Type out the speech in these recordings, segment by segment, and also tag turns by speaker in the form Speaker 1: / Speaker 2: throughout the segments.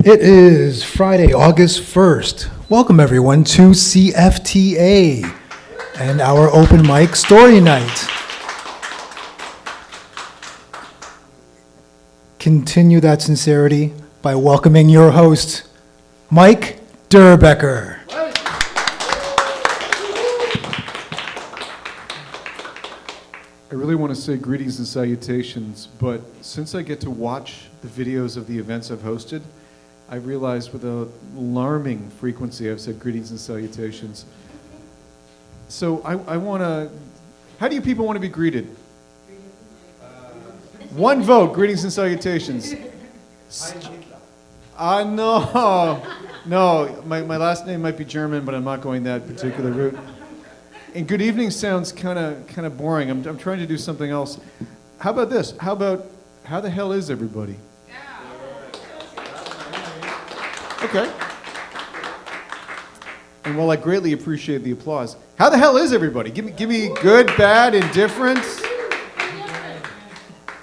Speaker 1: It is Friday, August 1st. Welcome everyone to CFTA and our open mic story night. Continue that sincerity by welcoming your host, Mike Derbecker.
Speaker 2: I really want to say greetings and salutations, but since I get to watch the videos of the events I've hosted, I realized with an alarming frequency I've said greetings and salutations. So I want to, how do you people want to be greeted? One vote, greetings and salutations. No, my last name might be German, but I'm not going that particular route. And good evening sounds kind of boring. I'm trying to do something else. How about this? How the hell is everybody? Okay. And while I greatly appreciate the applause, how the hell is everybody? Give me good, bad, indifferent.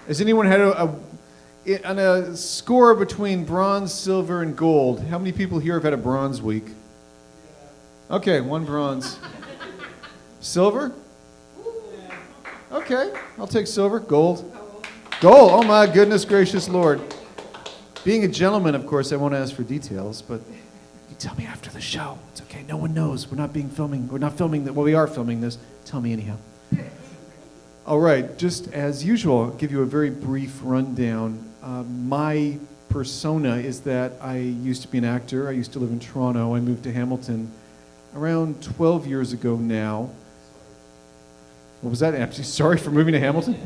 Speaker 2: Has anyone had on a score between bronze, silver, and gold? How many people here have had a bronze week? Okay, one bronze. Silver? Okay, I'll take silver. Gold? Gold, oh my goodness gracious Lord. Being a gentleman, of course, I won't ask for details, but you tell me after the show. It's okay, no one knows. We're not filming well, we are filming this. Tell me anyhow. All right, just as usual, I'll give you a very brief rundown. My persona is that I used to be an actor. I used to live in Toronto. I moved to Hamilton around 12 years ago now. What was that? I'm sorry for moving to Hamilton.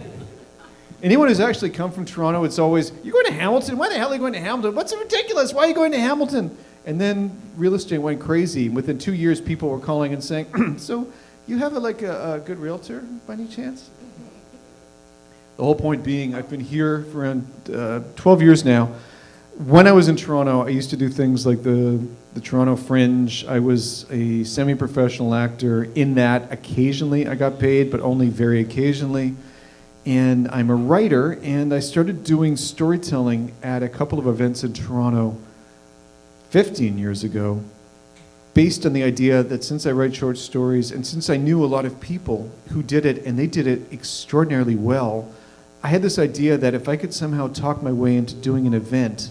Speaker 2: Anyone who's actually come from Toronto, it's always, you're going to Hamilton? Why the hell are you going to Hamilton? What's so ridiculous? Why are you going to Hamilton? And then real estate went crazy. Within 2 years, people were calling and saying, so you have a good realtor by any chance? The whole point being, I've been here for around 12 years now. When I was in Toronto, I used to do things like the Toronto Fringe. I was a semi-professional actor. In that, occasionally I got paid, but only very occasionally. And I'm a writer, and I started doing storytelling at a couple of events in Toronto 15 years ago, based on the idea that since I write short stories, and since I knew a lot of people who did it, and they did it extraordinarily well, I had this idea that if I could somehow talk my way into doing an event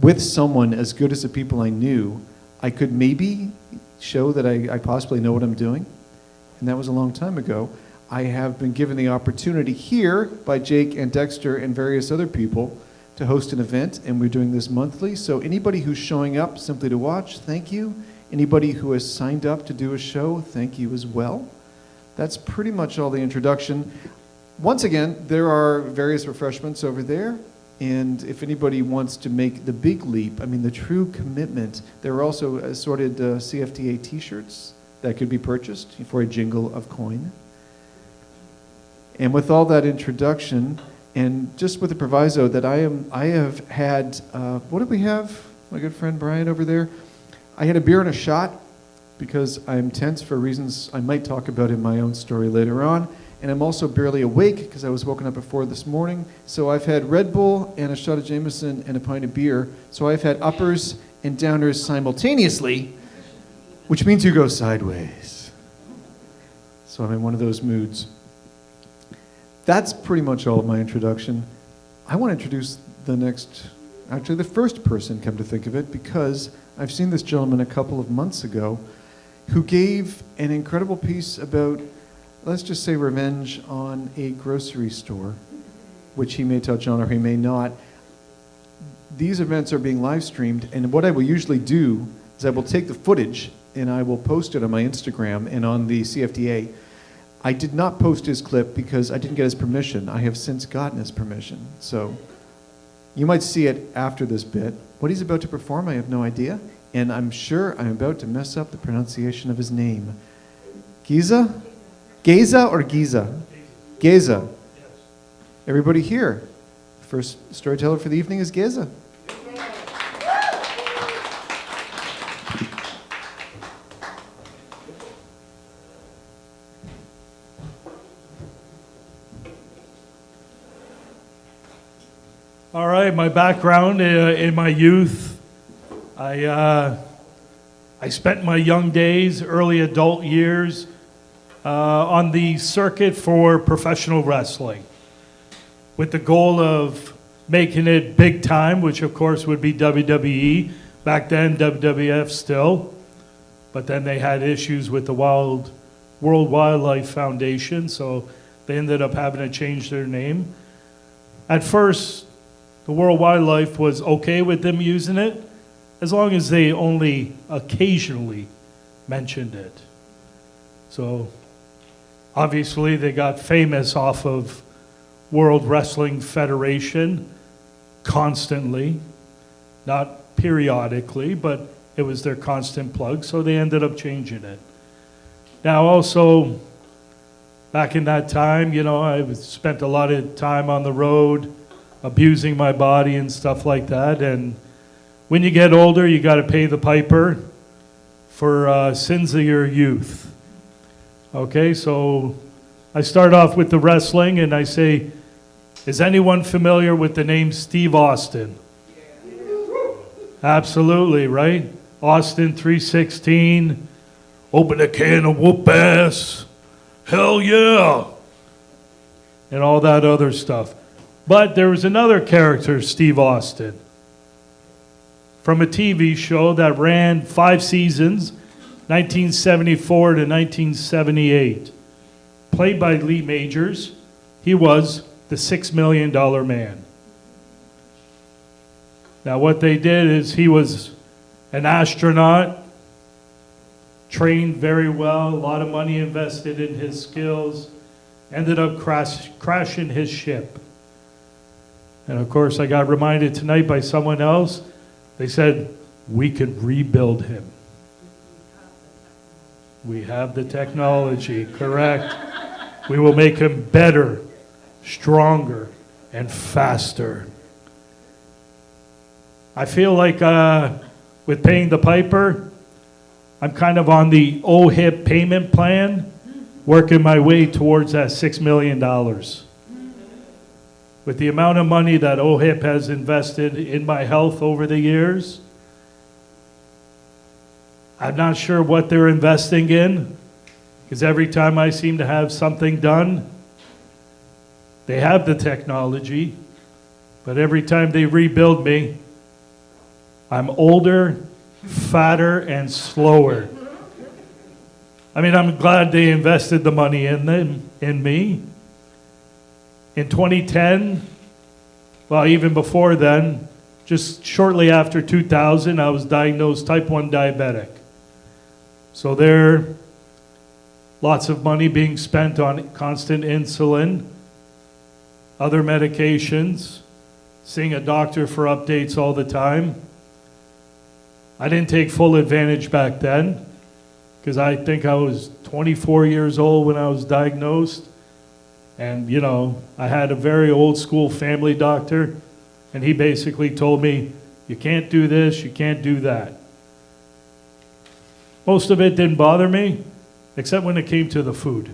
Speaker 2: with someone as good as the people I knew, I could maybe show that I possibly know what I'm doing. And that was a long time ago. I have been given the opportunity here by Jake and Dexter and various other people to host an event, and we're doing this monthly. So anybody who's showing up simply to watch, thank you. Anybody who has signed up to do a show, thank you as well. That's pretty much all the introduction. Once again, there are various refreshments over there. And if anybody wants to make the big leap, I mean the true commitment, there are also assorted CFTA t-shirts that could be purchased for a jingle of coin. And with all that introduction, and just with the proviso that I have had, what did we have? My good friend Brian over there. I had a beer and a shot because I'm tense for reasons I might talk about in my own story later on. And I'm also barely awake because I was woken up at 4 this morning. So I've had Red Bull and a shot of Jameson and a pint of beer. So I've had uppers and downers simultaneously, which means you go sideways. So I'm in one of those moods. That's pretty much all of my introduction. I want to introduce the first person, come to think of it, because I've seen this gentleman a couple of months ago who gave an incredible piece about, let's just say, revenge on a grocery store, which he may touch on or he may not. These events are being live streamed, and what I will usually do is I will take the footage and I will post it on my Instagram and on the CFTA. I did not post his clip because I didn't get his permission. I have since gotten his permission. So you might see it after this bit. What he's about to perform, I have no idea. And I'm sure I'm about to mess up the pronunciation of his name. Giza? Geza or Giza? Geza. Everybody here. First storyteller for the evening is Geza.
Speaker 3: All right, my background in my youth, I spent my young days, early adult years, on the circuit for professional wrestling, with the goal of making it big time, which of course would be WWE. Back then, WWF still, but then they had issues with the World Wildlife Foundation, so they ended up having to change their name. At first, the World Wildlife was okay with them using it, as long as they only occasionally mentioned it. So obviously they got famous off of World Wrestling Federation constantly, not periodically, but it was their constant plug, so they ended up changing it. Now also, back in that time, I spent a lot of time on the road, abusing my body and stuff like that, and when you get older, you got to pay the piper for sins of your youth. Okay, so I start off with the wrestling, and I say, is anyone familiar with the name Steve Austin? Absolutely, right? Austin 316, open a can of whoop ass, hell yeah, and all that other stuff. But there was another character, Steve Austin, from a TV show that ran 5 seasons, 1974 to 1978. Played by Lee Majors, he was the $6 million man. Now what they did is he was an astronaut, trained very well, a lot of money invested in his skills, ended up crashing his ship. And of course I got reminded tonight by someone else. They said, we can rebuild him. We have the technology, correct. We will make him better, stronger, and faster. I feel like with paying the piper, I'm kind of on the OHIP payment plan, working my way towards that $6 million. With the amount of money that OHIP has invested in my health over the years, I'm not sure what they're investing in, because every time I seem to have something done, they have the technology, but every time they rebuild me, I'm older, fatter, and slower. I mean, I'm glad they invested the money in me. In 2010, well, even before then, just shortly after 2000, I was diagnosed type 1 diabetic. So there, lots of money being spent on constant insulin, other medications, seeing a doctor for updates all the time. I didn't take full advantage back then, because I think I was 24 years old when I was diagnosed. And, I had a very old school family doctor, and he basically told me, you can't do this, you can't do that. Most of it didn't bother me, except when it came to the food.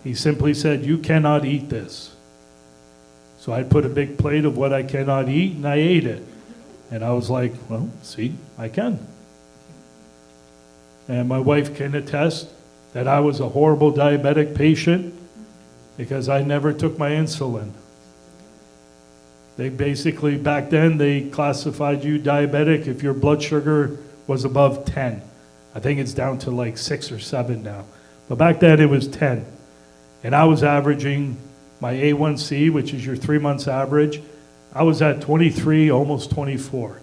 Speaker 3: He simply said, you cannot eat this. So I put a big plate of what I cannot eat, and I ate it. And I was like, well, see, I can. And my wife can attest that I was a horrible diabetic patient, because I never took my insulin. They basically, back then, they classified you diabetic if your blood sugar was above 10. I think it's down to like 6 or 7 now. But back then it was 10. And I was averaging my A1C, which is your 3 months average. I was at 23, almost 24.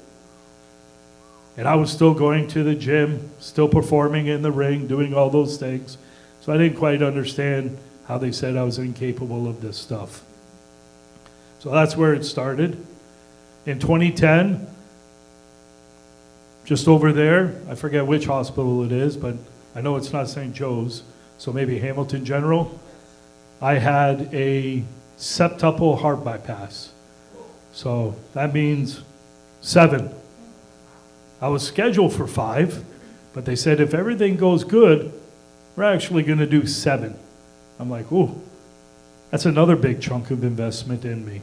Speaker 3: And I was still going to the gym, still performing in the ring, doing all those things. So I didn't quite understand how they said I was incapable of this stuff. So that's where it started. In 2010, just over there, I forget which hospital it is, but I know it's not St. Joe's, so maybe Hamilton General, I had a septuple heart bypass. So that means 7. I was scheduled for 5, but they said if everything goes good, we're actually going to do 7. I'm like, ooh, that's another big chunk of investment in me.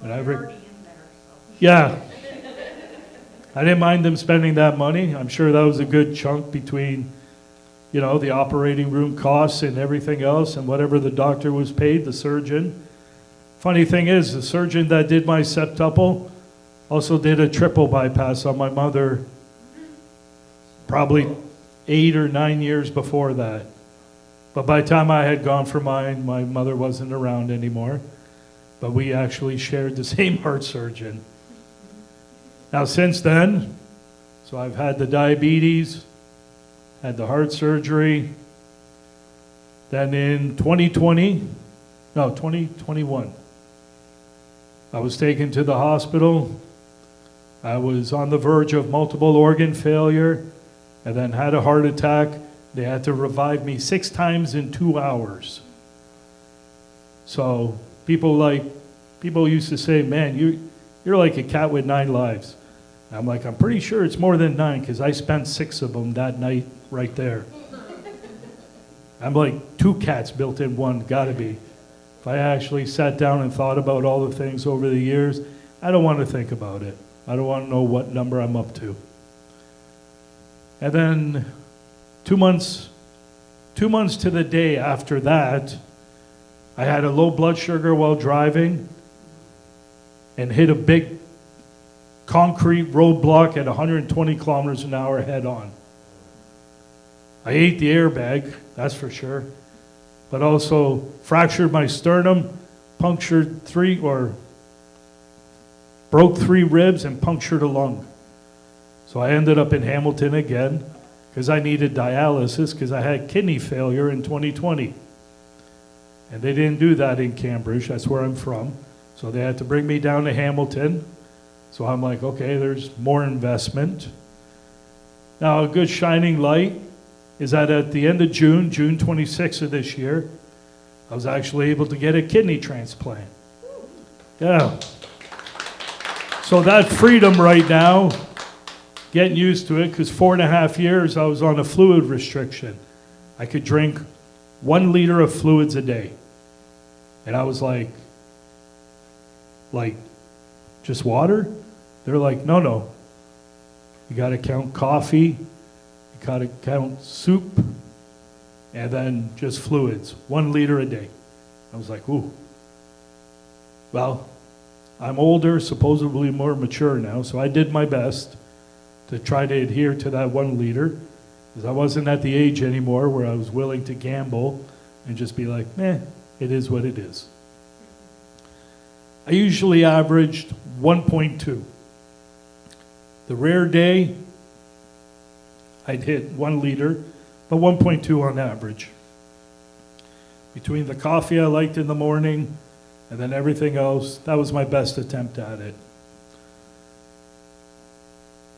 Speaker 3: And
Speaker 4: Well, you're already in there, so.
Speaker 3: yeah, I didn't mind them spending that money. I'm sure that was a good chunk between, the operating room costs and everything else and whatever the doctor was paid, the surgeon. Funny thing is, the surgeon that did my septuple also did a triple bypass on my mother probably 8 or 9 years before that. But by the time I had gone for mine, my mother wasn't around anymore. But we actually shared the same heart surgeon. Now since then, so I've had the diabetes, had the heart surgery. Then in 2021, I was taken to the hospital. I was on the verge of multiple organ failure and then had a heart attack. They had to revive me 6 times in 2 hours. So people used to say, man, you're like a cat with 9 lives. I'm like, I'm pretty sure it's more than 9 because I spent 6 of them that night right there. I'm like 2 cats built in one, gotta be. If I actually sat down and thought about all the things over the years, I don't want to think about it. I don't want to know what number I'm up to. And then 2 months to the day after that, I had a low blood sugar while driving and hit a big concrete roadblock at 120 kilometers an hour head on. I ate the airbag, that's for sure, but also fractured my sternum, broke 3 ribs and punctured a lung. So I ended up in Hamilton again because I needed dialysis because I had kidney failure in 2020. And they didn't do that in Cambridge, that's where I'm from. So they had to bring me down to Hamilton. So I'm like, okay, there's more investment. Now a good shining light is that at the end of June 26th of this year, I was actually able to get a kidney transplant. Yeah. So that freedom right now, getting used to it, because 4.5 years I was on a fluid restriction. I could drink 1 liter of fluids a day. And I was like, just water? They're like, no. You got to count coffee, you got to count soup, and then just fluids, 1 liter a day. I was like, ooh. Well, I'm older, supposedly more mature now, so I did my best to try to adhere to that 1 liter, because I wasn't at the age anymore where I was willing to gamble and just be like, it is what it is. I usually averaged 1.2. The rare day, I'd hit 1 liter, but 1.2 on average. Between the coffee I liked in the morning and then everything else, that was my best attempt at it.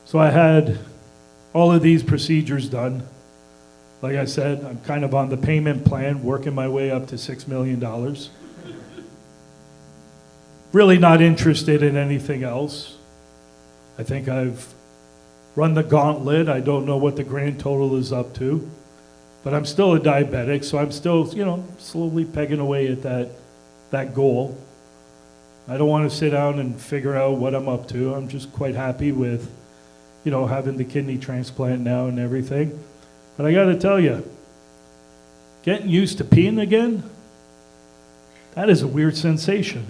Speaker 3: So I had all of these procedures done. Like I said, I'm kind of on the payment plan, working my way up to $6 million. Really not interested in anything else. I think I've run the gauntlet. I don't know what the grand total is up to, but I'm still a diabetic, so I'm still, slowly pegging away at that goal. I don't want to sit down and figure out what I'm up to. I'm just quite happy with, having the kidney transplant now and everything. But I got to tell you, getting used to peeing again, that is a weird sensation.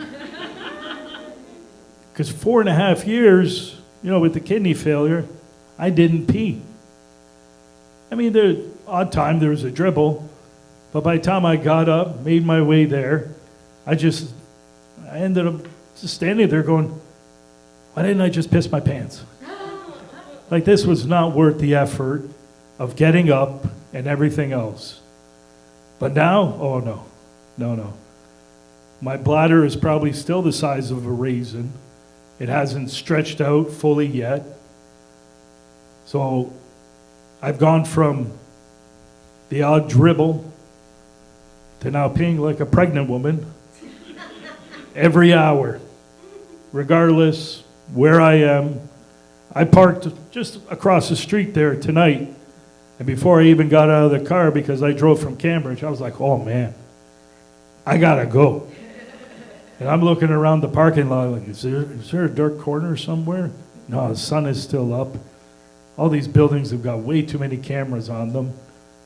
Speaker 3: Because 4.5 years, with the kidney failure, I didn't pee. I mean, the odd time there was a dribble, but by the time I got up, made my way there, I ended up just standing there going, why didn't I just piss my pants? Like, this was not worth the effort of getting up and everything else. But now, oh no. My bladder is probably still the size of a raisin. It hasn't stretched out fully yet. So I've gone from the odd dribble to now peeing like a pregnant woman every hour, regardless where I am. I parked just across the street there tonight, and before I even got out of the car, because I drove from Cambridge, I was like, oh man, I gotta go. And I'm looking around the parking lot like, is there a dark corner somewhere? No, the sun is still up. All these buildings have got way too many cameras on them.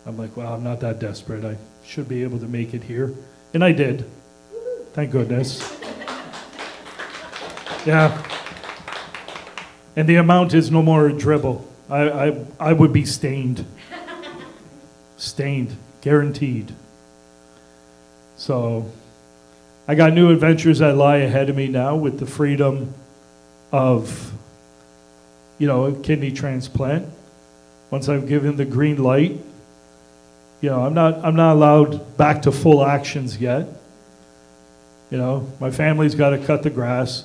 Speaker 3: I'm like, well, I'm not that desperate. I should be able to make it here. And I did. Thank goodness. Yeah. And the amount is no more a dribble. I would be stained. Stained. Guaranteed. So I got new adventures that lie ahead of me now with the freedom of, a kidney transplant. Once I've given the green light, I'm not allowed back to full actions yet. My family's got to cut the grass.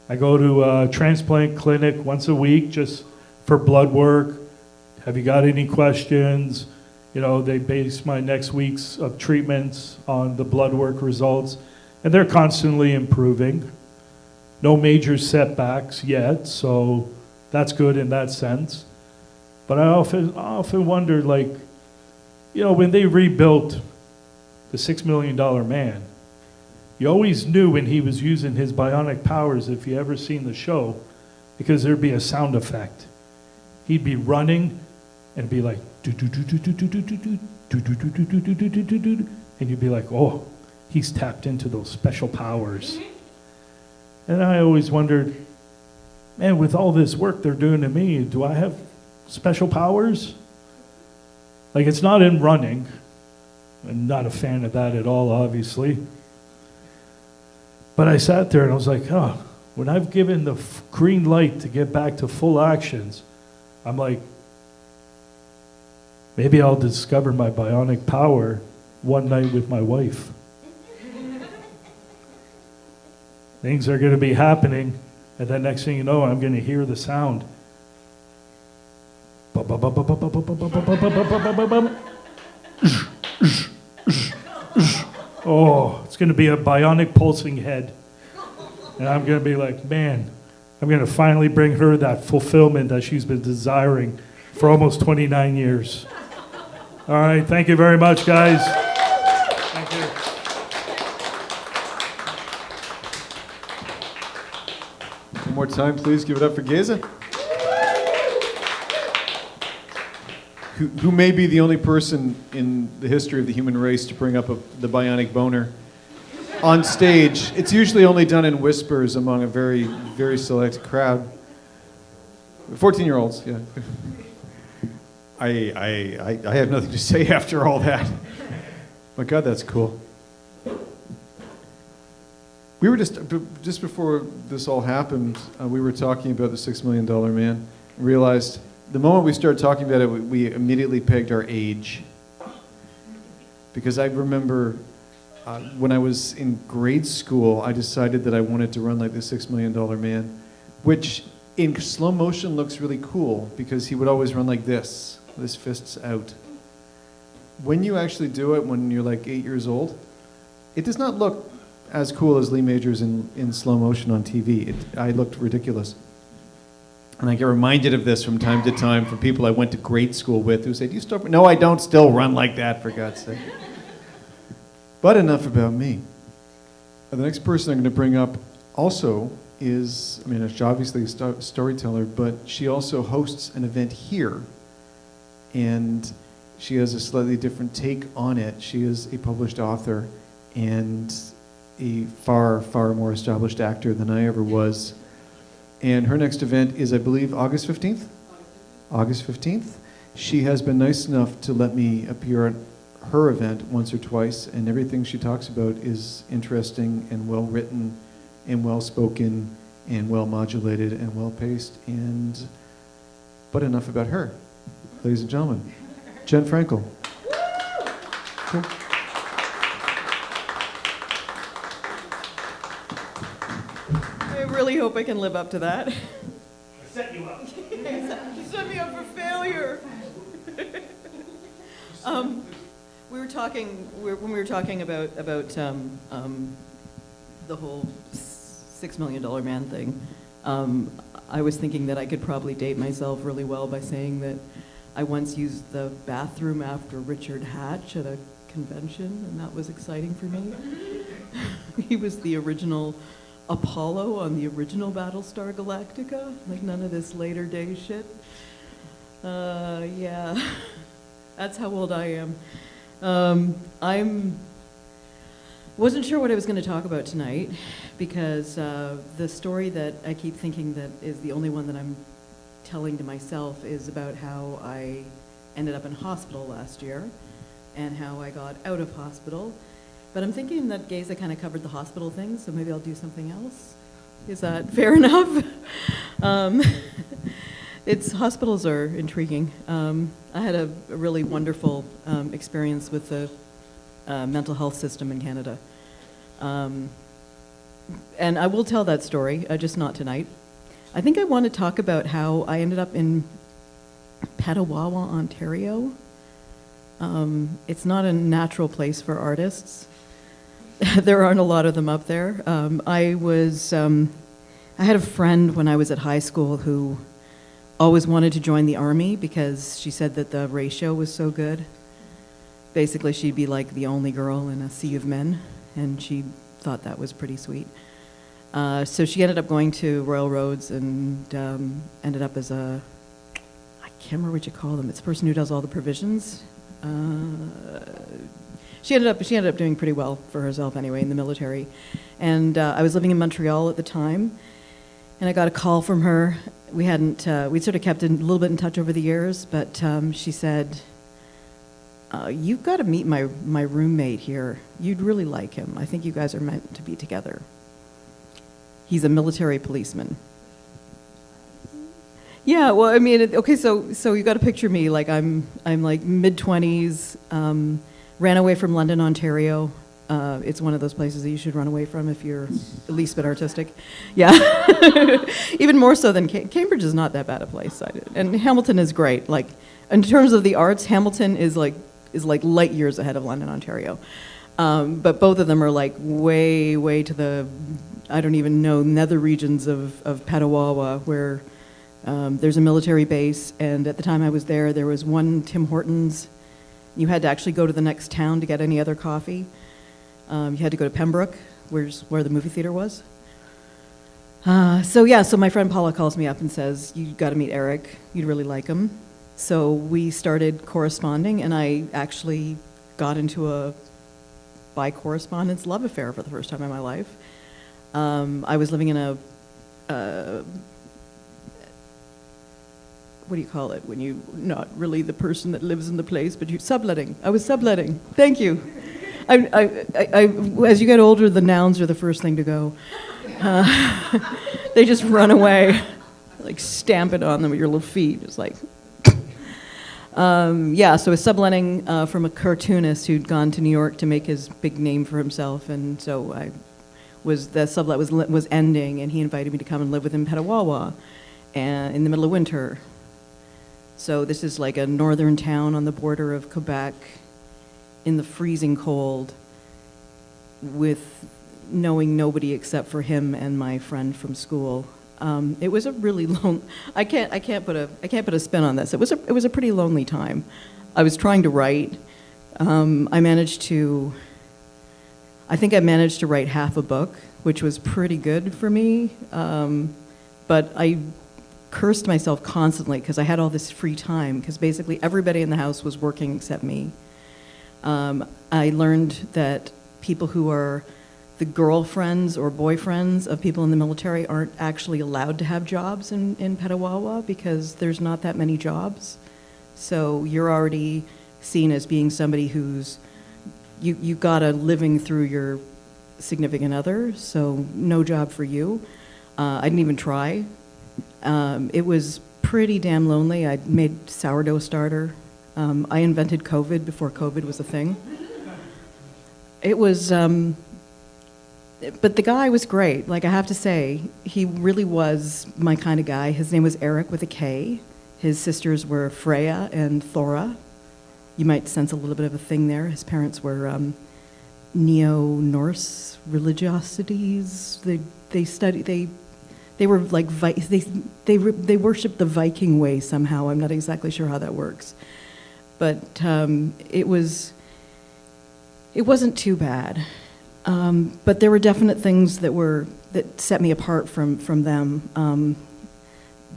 Speaker 3: I go to a transplant clinic once a week just for blood work. Have you got any questions? They base my next week's of treatments on the blood work results, and they're constantly improving. No major setbacks yet, so that's good in that sense. But I often wonder, when they rebuilt the $6 Million Man, you always knew when he was using his bionic powers, if you ever seen the show, because there'd be a sound effect. He'd be running and be like, and you'd be like, oh, he's tapped into those special powers. And I always wondered, man, with all this work they're doing to me, do I have special powers? It's not in running. I'm not a fan of that at all, obviously. But I sat there and I was like, oh, when I've given the green light to get back to full actions, I'm like, maybe I'll discover my bionic power one night with my wife. Things are going to be happening, and then next thing you know, I'm going to hear the sound. Oh, it's going to be a bionic pulsing head. And I'm going to be like, man, I'm going to finally bring her that fulfillment that she's been desiring for almost 29 years. All right, thank you very much, guys. Thank you.
Speaker 2: One more time, please give it up for Geza. Who may be the only person in the history of the human race to bring up the bionic boner on stage. It's usually only done in whispers among a very, very select crowd. 14-year-olds, yeah. I have nothing to say after all that. My God, that's cool. We were just before this all happened, we were talking about the $6 Million Man. Realized the moment we started talking about it, we immediately pegged our age. Because I remember when I was in grade school, I decided that I wanted to run like the $6 Million Man, which in slow motion looks really cool because he would always run like this, with his fists out. When you actually do it when you're like 8 years old, it does not look as cool as Lee Majors in slow motion on TV. I looked ridiculous. And I get reminded of this from time to time from people I went to grade school with who say, do you still... No, I don't still run like that, for God's sake. But enough about me. The next person I'm going to bring up also is, she's obviously a storyteller, but she also hosts an event here. And she has a slightly different take on it. She is a published author and a far, far more established actor than I ever was. And her next event is, I believe, August 15th? August 15th. She has been nice enough to let me appear at her event once or twice, and everything she talks about is interesting and well written and well spoken and well modulated and well paced. But enough about her. Ladies and gentlemen, Jen Frankel. Cool.
Speaker 4: I really hope I can live up to that.
Speaker 3: I set you up.
Speaker 4: You set me up for failure. When we were talking about the whole $6 Million Man thing, I was thinking that I could probably date myself really well by saying that I once used the bathroom after Richard Hatch at a convention, and that was exciting for me. He was the original Apollo on the original Battlestar Galactica, like none of this later day shit. Yeah, that's how old I am. Wasn't sure what I was going to talk about tonight because the story that I keep thinking that is the only one that I'm telling to myself is about how I ended up in hospital last year and how I got out of hospital. But I'm thinking that Geza kind of covered the hospital thing, so maybe I'll do something else. Is that fair enough? Hospitals are intriguing. I had a really wonderful experience with the mental health system in Canada. And I will tell that story, just not tonight. I think I want to talk about how I ended up in Petawawa, Ontario. It's not a natural place for artists. There aren't a lot of them up there. I had a friend when I was at high school who always wanted to join the army because she said that the ratio was so good. Basically, she'd be like the only girl in a sea of men, and she thought that was pretty sweet. So she ended up going to Royal Roads and ended up as I can't remember what you call them. It's the person who does all the provisions. She ended up doing pretty well for herself anyway in the military. And I was living in Montreal at the time, and I got a call from her. We'd sort of kept a little bit in touch over the years, but she said, you've got to meet my roommate here. You'd really like him. I think you guys are meant to be together. He's a military policeman. Yeah, well, I mean, okay, so you got to picture me like I'm like mid-20s, ran away from London, Ontario. It's one of those places that you should run away from if you're at least a bit artistic. Yeah, even more so than Cambridge is not that bad a place. And Hamilton is great. Like in terms of the arts, Hamilton is like light years ahead of London, Ontario. But both of them are like way, way to the, I don't even know, nether regions of Petawawa, where there's a military base. And at the time I was there was one Tim Hortons. You had to actually go to the next town to get any other coffee. You had to go to Pembroke, where the movie theater was. So my friend Paula calls me up and says, you got to meet Eric. You'd really like him. So we started corresponding, and I actually got into by correspondence love affair for the first time in my life. I was living in a what do you call it when you not really the person that lives in the place, but you're subletting. I was subletting. Thank you. As you get older, the nouns are the first thing to go. They just run away, like stamp it on them with your little feet. It's like, so I was subletting from a cartoonist who'd gone to New York to make his big name for himself, and so the sublet was ending, and he invited me to come and live with him in Petawawa, and in the middle of winter. So this is like a northern town on the border of Quebec, in the freezing cold, with knowing nobody except for him and my friend from school. It was a really I can't put a spin on this. It was a pretty lonely time. I was trying to write. I think I managed to write half a book, which was pretty good for me. But I cursed myself constantly because I had all this free time, because basically everybody in the house was working except me. I learned that people who are the girlfriends or boyfriends of people in the military aren't actually allowed to have jobs in Petawawa because there's not that many jobs. So you're already seen as being somebody who's, you got a living through your significant other, so no job for you. I didn't even try. It was pretty damn lonely. I made sourdough starter. I invented COVID before COVID was a thing. It was, but the guy was great. Like, I have to say, he really was my kind of guy. His name was Eric with a K. His sisters were Freya and Thora. You might sense a little bit of a thing there. His parents were Neo-Norse religiosities. They were like, they worshipped the Viking way somehow. I'm not exactly sure how that works. But it wasn't too bad. But there were definite things that were that set me apart from them.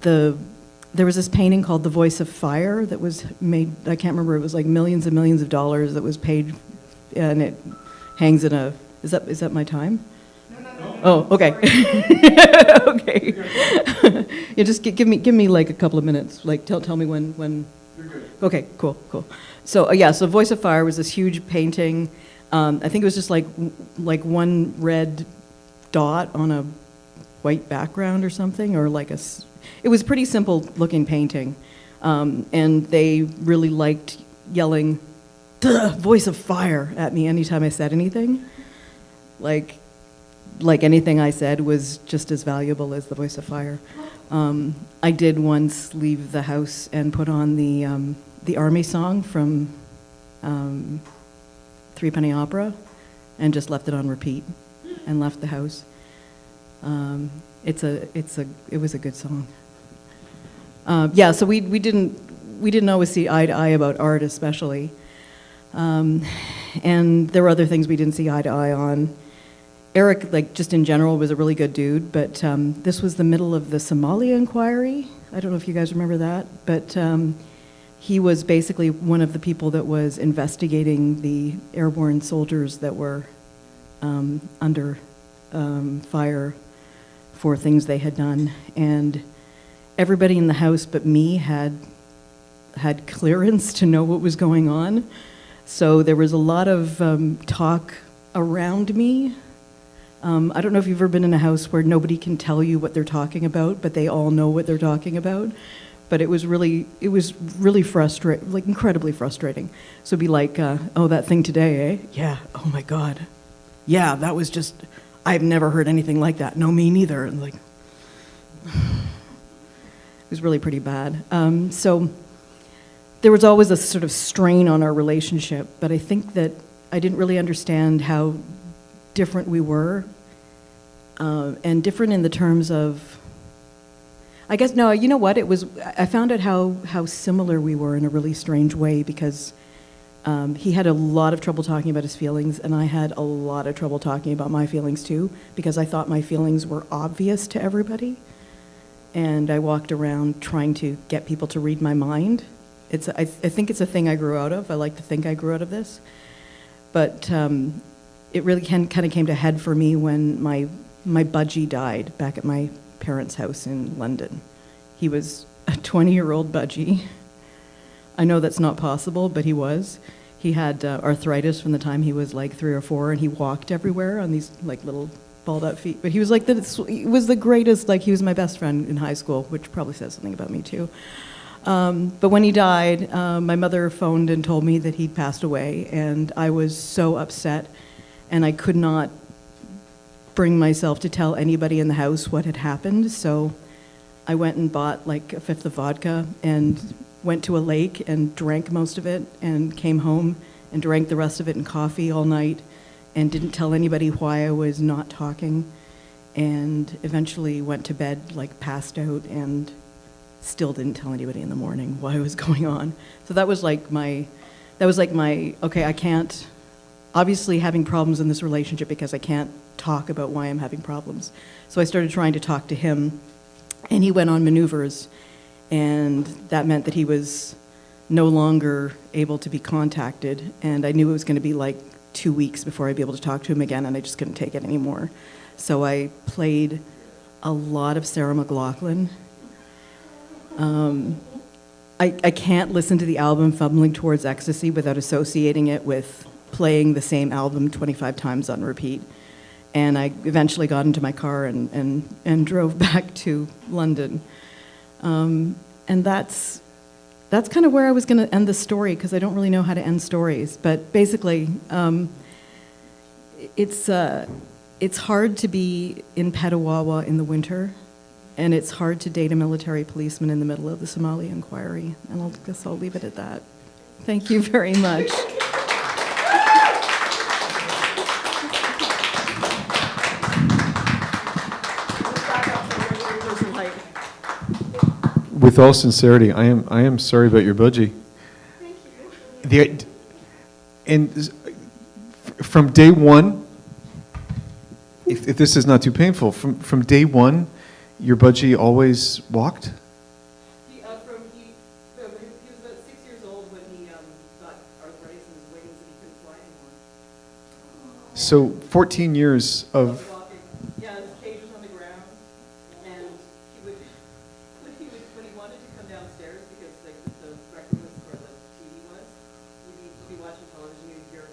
Speaker 4: There was this painting called The Voice of Fire that was made, I can't remember, it was like millions and millions of dollars that was paid, and it hangs in a, is that my time? No. Oh, okay. Okay. Yeah, just give me like a couple of minutes. Like tell me when. You're good. Okay, cool. So so Voice of Fire was this huge painting. I think it was just like one red dot on a white background or something, or like it was a pretty simple looking painting. And they really liked yelling, "Duh, Voice of Fire" at me anytime I said anything. Like anything I said was just as valuable as the Voice of Fire. I did once leave the house and put on the Army song from Three Penny Opera and just left it on repeat and left the house. It was a good song. So we didn't always see eye to eye about art, especially, and there were other things we didn't see eye to eye on. Eric, like just in general, was a really good dude, but this was the middle of the Somalia inquiry. I don't know if you guys remember that, but he was basically one of the people that was investigating the airborne soldiers that were under fire for things they had done, and everybody in the house but me had clearance to know what was going on. So there was a lot of talk around me. I don't know if you've ever been in a house where nobody can tell you what they're talking about, but they all know what they're talking about. But it was really frustrating, like incredibly frustrating. So it'd be like, oh, that thing today, eh? Yeah, oh my God. Yeah, that was just, I've never heard anything like that. No, me neither. And like, it was really pretty bad. So there was always a sort of strain on our relationship, but I think that I didn't really understand how different we were, and different in the terms of, I guess, no, you know what, I found out how similar we were in a really strange way, because he had a lot of trouble talking about his feelings, and I had a lot of trouble talking about my feelings too, because I thought my feelings were obvious to everybody, and I walked around trying to get people to read my mind. I think it's a thing I grew out of. I like to think I grew out of this, but it really kind of came to head for me when my budgie died back at my parents' house in London. He was a 20-year-old budgie. I know that's not possible, but he was. He had arthritis from the time he was like 3 or 4, and he walked everywhere on these like little balled-up feet. But he was like he was the greatest. Like, he was my best friend in high school, which probably says something about me too. But when he died, my mother phoned and told me that he'd passed away, and I was so upset. And I could not bring myself to tell anybody in the house what had happened, so I went and bought like a 5th of vodka and went to a lake and drank most of it, and came home and drank the rest of it in coffee all night, and didn't tell anybody why I was not talking, and eventually went to bed, like passed out, and still didn't tell anybody in the morning what was going on. So that was like my, okay, I can't, obviously having problems in this relationship because I can't talk about why I'm having problems. So I started trying to talk to him, and he went on maneuvers, and that meant that he was no longer able to be contacted, and I knew it was going to be like 2 weeks before I'd be able to talk to him again, and I just couldn't take it anymore. So I played a lot of Sarah McLachlan. I can't listen to the album Fumbling Towards Ecstasy without associating it with playing the same album 25 times on repeat. And I eventually got into my car and drove back to London. And that's kind of where I was going to end the story, because I don't really know how to end stories. But basically, it's hard to be in Petawawa in the winter, and it's hard to date a military policeman in the middle of the Somali inquiry. And I guess I'll leave it at that. Thank you very much.
Speaker 2: With all sincerity, I am sorry about your budgie. Thank you. And from day one, if this is not too painful, from day one, your budgie always walked?
Speaker 4: He was about 6 years old when he got arthritis in his wings and he couldn't fly anymore.
Speaker 2: So 14 years of...
Speaker 4: Walking. Yeah, his cage was on the ground, and when he wanted to come downstairs because like the rec room was where the TV was, he'd be watching television and he'd hear,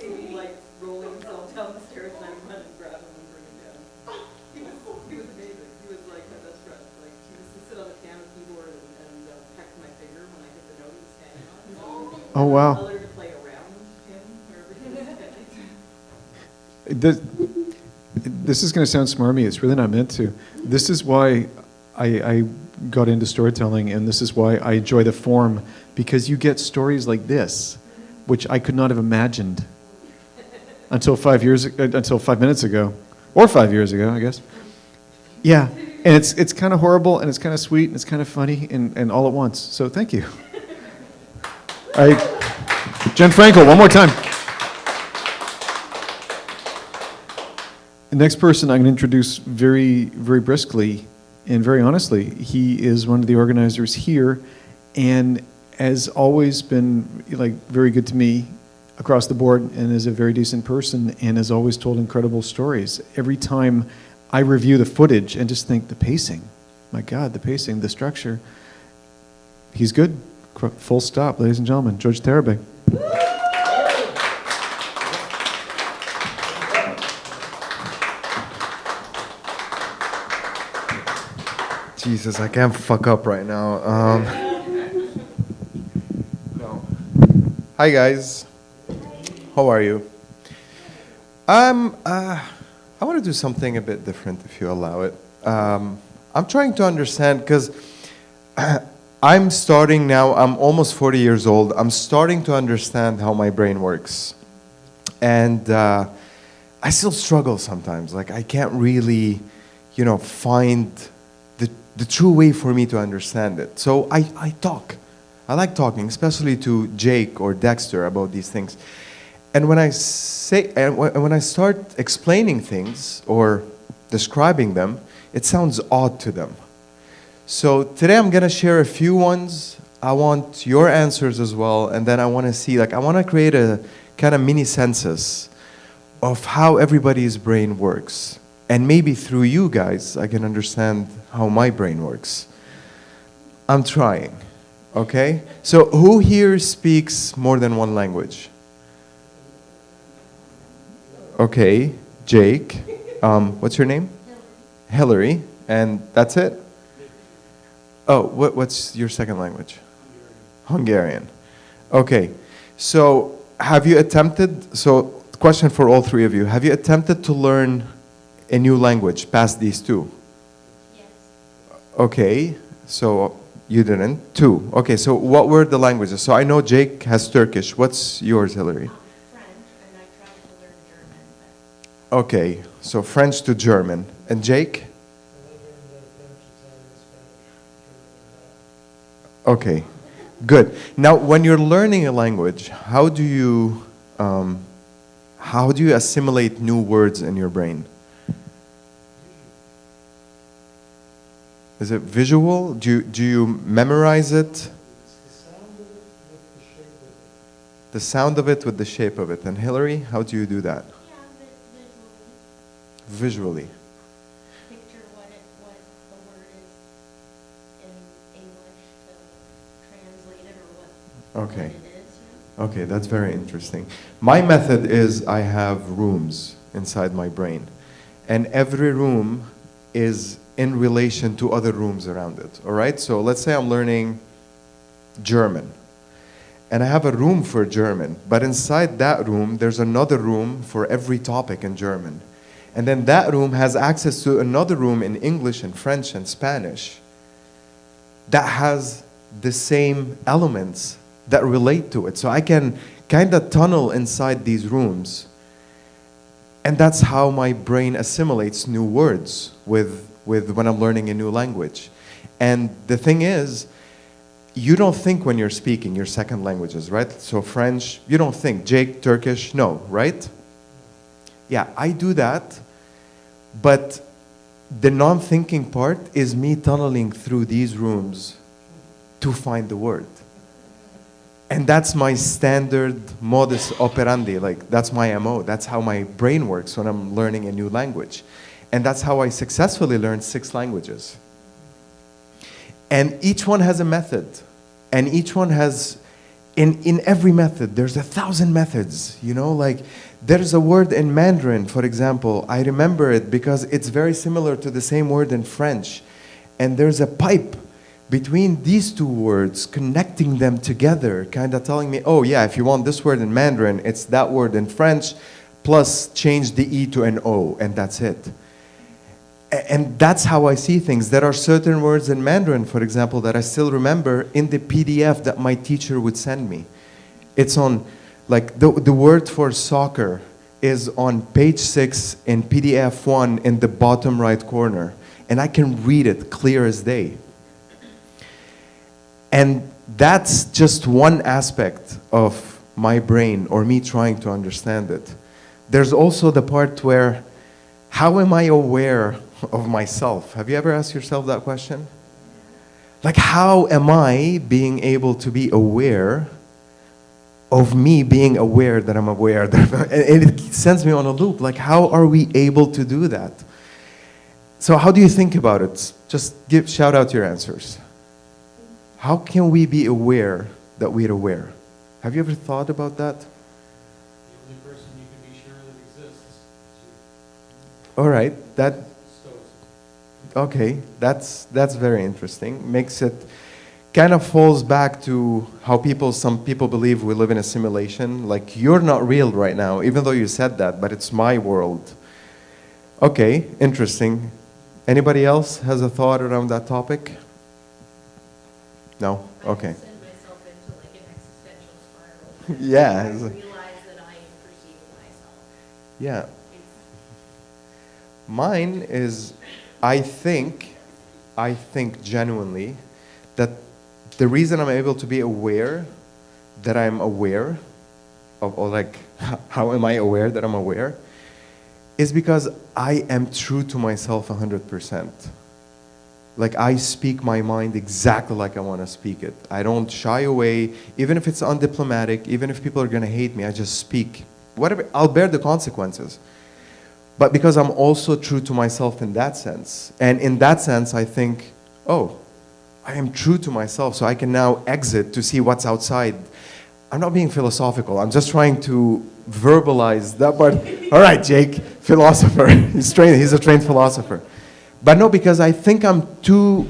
Speaker 4: he'd be like rolling himself down the stairs, and I would run and grab him and bring him down. He was amazing. He was like my best friend. Like he used to sit on the piano keyboard and peck my finger when I hit the note he was standing on.
Speaker 2: Oh, wow.
Speaker 4: I learned to play around him wherever he was standing.
Speaker 2: This is going to sound smarmy. It's really not meant to. This is why I got into storytelling, and this is why I enjoy the form, because you get stories like this, which I could not have imagined until 5 minutes ago, or 5 years ago, I guess. Yeah, and it's kind of horrible, and it's kind of sweet, and it's kind of funny, and all at once. So thank you. Jen Frankel, one more time. The next person I'm going to introduce very, very briskly and very honestly. He is one of the organizers here and has always been like very good to me across the board and is a very decent person and has always told incredible stories. Every time I review the footage and just think the pacing, my God, the pacing, the structure, he's good. Full stop, ladies and gentlemen. George Derbecker.
Speaker 5: Jesus, I can't fuck up right now. No. Hi guys, how are you? I want to do something a bit different, if you allow it. I'm trying to understand because I'm starting now. I'm almost 40 years old. I'm starting to understand how my brain works, and I still struggle sometimes. Like I can't really, find the true way for me to understand it. So I talk. I like talking, especially to Jake or Dexter about these things. And when I start explaining things or describing them, it sounds odd to them. So today I'm gonna share a few ones. I want your answers as well, and then I want to see, I want to create a kind of mini census of how everybody's brain works. And maybe through you guys, I can understand how my brain works. I'm trying, okay? So who here speaks more than one language? Okay, Jake. What's your name? Hillary. And that's it? Oh, what's your second language? Hungarian. Okay, so have you attempted, question for all three of you, have you attempted to learn a new language past these two?
Speaker 6: Yes.
Speaker 5: Okay, so you didn't. Two. Okay, so what were the languages? So I know Jake has Turkish. What's yours, Hillary?
Speaker 6: French, and I tried to learn German.
Speaker 5: Okay, so French to German. And Jake? Okay, good. Now, when you're learning a language, how do you assimilate new words in your brain? Is it visual? Do you memorize it? The sound of it with the shape of it. And Hillary, how do you do that?
Speaker 6: Yeah, but
Speaker 5: Visually.
Speaker 6: picture what the word is in English to translate it or what
Speaker 5: Okay.
Speaker 6: it is.
Speaker 5: Okay, that's very interesting. My method is I have rooms inside my brain. And every room is in relation to other rooms around it, all right? So let's say I'm learning German. And I have a room for German, but inside that room, there's another room for every topic in German. And then that room has access to another room in English and French and Spanish that has the same elements that relate to it. So I can kind of tunnel inside these rooms. And that's how my brain assimilates new words with when I'm learning a new language. And the thing is, you don't think when you're speaking your second languages, right? So French, you don't think. Jake, Turkish, no, right? Yeah, I do that, but the non-thinking part is me tunneling through these rooms to find the word. And that's my standard modus operandi, like that's my MO. That's how my brain works when I'm learning a new language. And that's how I successfully learned 6 languages. And each one has a method. And each one has, in every method, there's 1,000 methods, you know, like there's a word in Mandarin, for example. I remember it because it's very similar to the same word in French. And there's a pipe between these 2 words, connecting them together, kind of telling me, oh yeah, if you want this word in Mandarin, it's that word in French, plus change the E to an O, and that's it. And that's how I see things. There are certain words in Mandarin, for example, that I still remember in the PDF that my teacher would send me. It's on, like, the word for soccer is on page 6 in PDF 1 in the bottom right corner. And I can read it clear as day. And that's just one aspect of my brain, or me trying to understand it. There's also the part where, how am I aware of myself? Have you ever asked yourself that question? Like, how am I being able to be aware of me being aware that I'm aware? And it sends me on a loop. Like, how are we able to do that? So how do you think about it? Just shout out your answers. How can we be aware that we're aware? Have you ever thought about that?
Speaker 7: The only person you can be sure that exists is you.
Speaker 5: All right, that
Speaker 7: Stoicism.
Speaker 5: okay, that's very interesting. Makes it kind of falls back to how some people believe we live in a simulation. Like, you're not real right now, even though you said that, but it's my world. Okay, interesting. Anybody else has a thought around that topic? No? Okay.
Speaker 6: I send myself into like an existential spiral.
Speaker 5: Yeah.
Speaker 6: I realize that I perceive myself.
Speaker 5: Yeah.
Speaker 6: It's
Speaker 5: Mine is, I think genuinely that the reason I'm able to be aware that I'm aware of, or like, how am I aware that I'm aware, is because I am true to myself 100%. Like, I speak my mind exactly like I want to speak it. I don't shy away, even if it's undiplomatic, even if people are going to hate me, I just speak. Whatever, I'll bear the consequences. But because I'm also true to myself in that sense. And in that sense, I think, oh, I am true to myself, so I can now exit to see what's outside. I'm not being philosophical. I'm just trying to verbalize that part. All right, Jake, philosopher. He's a trained philosopher. But no, because I think I'm too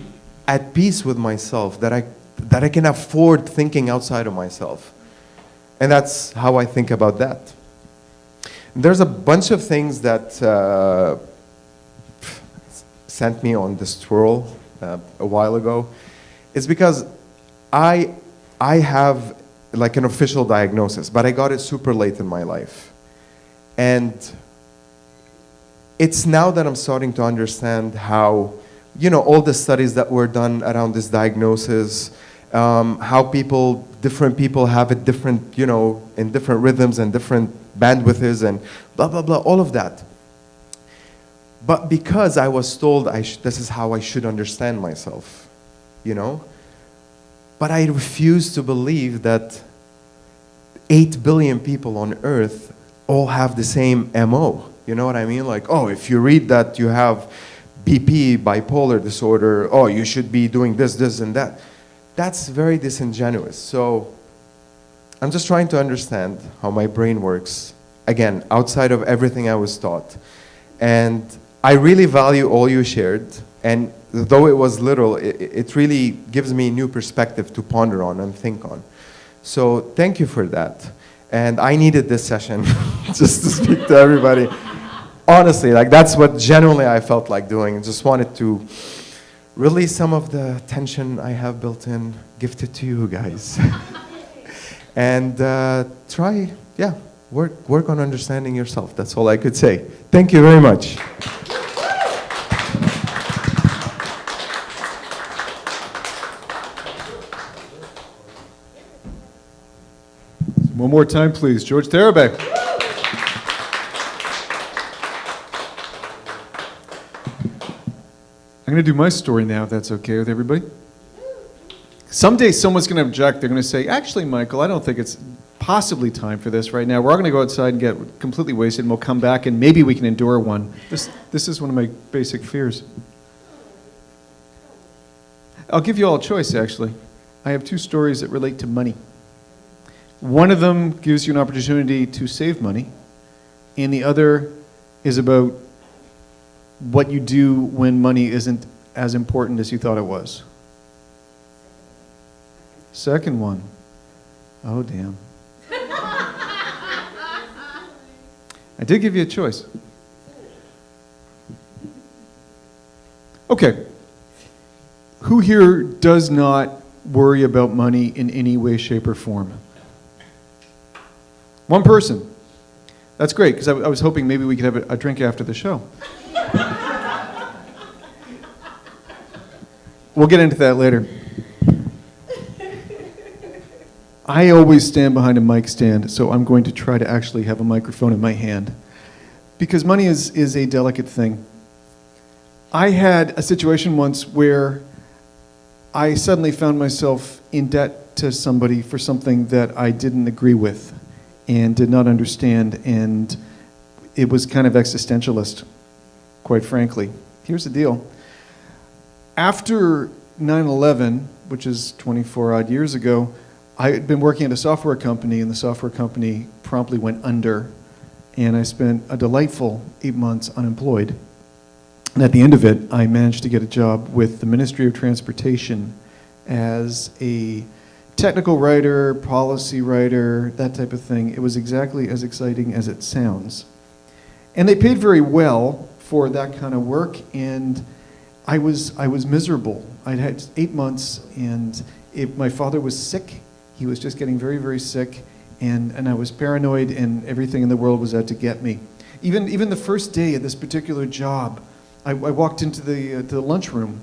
Speaker 5: at peace with myself that I can afford thinking outside of myself. And that's how I think about that. There's a bunch of things that sent me on this twirl a while ago. It's because I have like an official diagnosis, but I got it super late in my life. And it's now that I'm starting to understand how, you know, all the studies that were done around this diagnosis, how different people have it different, you know, in different rhythms and different bandwidths and blah, blah, blah, all of that. But because I was told this is how I should understand myself, you know, but I refuse to believe that 8 billion people on Earth all have the same MO. You know what I mean? Like, oh, if you read that you have BP, bipolar disorder, oh, you should be doing this, this, and that. That's very disingenuous. So I'm just trying to understand how my brain works, again, outside of everything I was taught. And I really value all you shared. And though it was little, it really gives me a new perspective to ponder on and think on. So thank you for that. And I needed this session just to speak to everybody. Honestly, like, that's what genuinely I felt like doing. Just wanted to release some of the tension I have built in, gift it to you guys. And try, work on understanding yourself. That's all I could say. Thank you very much.
Speaker 2: more time, please. George Derbecker. I'm going to do my story now, if that's okay with everybody. Someday someone's going to object. They're going to say, actually, Michael, I don't think it's possibly time for this right now. We're all going to go outside and get completely wasted, and we'll come back, and maybe we can endure one. This is one of my basic fears. I'll give you all a choice, actually. I have two stories that relate to money. One of them gives you an opportunity to save money, and the other is about what you do when money isn't as important as you thought it was. Second one. Oh, damn. I did give you a choice. Okay. Who here does not worry about money in any way, shape, or form? One person. That's great, because I was hoping maybe we could have a drink after the show. We'll get into that later. I always stand behind a mic stand, so I'm going to try to actually have a microphone in my hand. Because money is a delicate thing. I had a situation once where I suddenly found myself in debt to somebody for something that I didn't agree with and did not understand, and it was kind of existentialist, quite frankly. Here's the deal. After 9/11, which is 24 odd years ago, I had been working at a software company, and the software company promptly went under, and I spent a delightful 8 months unemployed. And at the end of it, I managed to get a job with the Ministry of Transportation as a technical writer, policy writer, that type of thing. It was exactly as exciting as it sounds. And they paid very well for that kind of work, and I was miserable. I'd had 8 months, and my father was sick. He was just getting very, very sick, and I was paranoid, and everything in the world was out to get me. Even the first day at this particular job, I walked into the lunchroom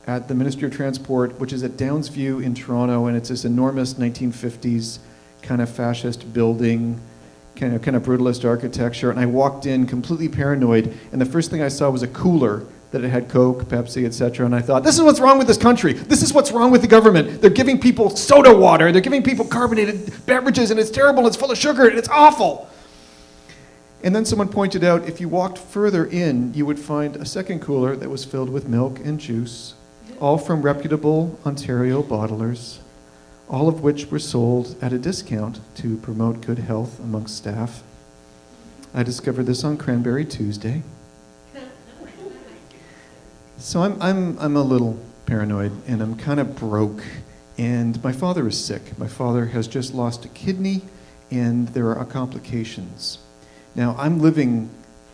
Speaker 2: at the Ministry of Transport, which is at Downsview in Toronto, and it's this enormous 1950s kind of fascist building, kind of brutalist architecture. And I walked in completely paranoid, and the first thing I saw was a cooler that it had Coke, Pepsi, etc. And I thought, this is what's wrong with this country. This is what's wrong with the government. They're giving people soda water. They're giving people carbonated beverages, and it's terrible, and it's full of sugar, and it's awful. And then someone pointed out, if you walked further in, you would find a second cooler that was filled with milk and juice, all from reputable Ontario bottlers, all of which were sold at a discount to promote good health amongst staff. I discovered this on Cranberry Tuesday. So I'm a little paranoid, and I'm kind of broke, and my father is sick. My father has just lost a kidney, and there are complications. Now, I'm living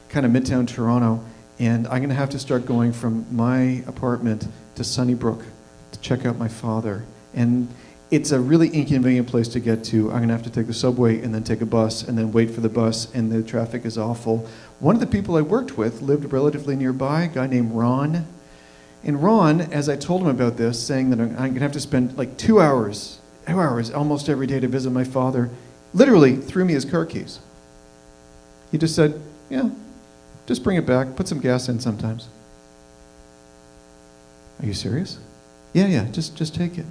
Speaker 2: kind of midtown Toronto, and I'm going to have to start going from my apartment to Sunnybrook to check out my father. And it's a really inconvenient place to get to. I'm going to have to take the subway and then take a bus and then wait for the bus, and the traffic is awful. One of the people I worked with lived relatively nearby, a guy named Ron. And Ron, as I told him about this, saying that I'm going to have to spend like 2 hours almost every day to visit my father, literally threw me his car keys. He just said, yeah, just bring it back, put some gas in sometimes. Are you serious? Yeah, just take it.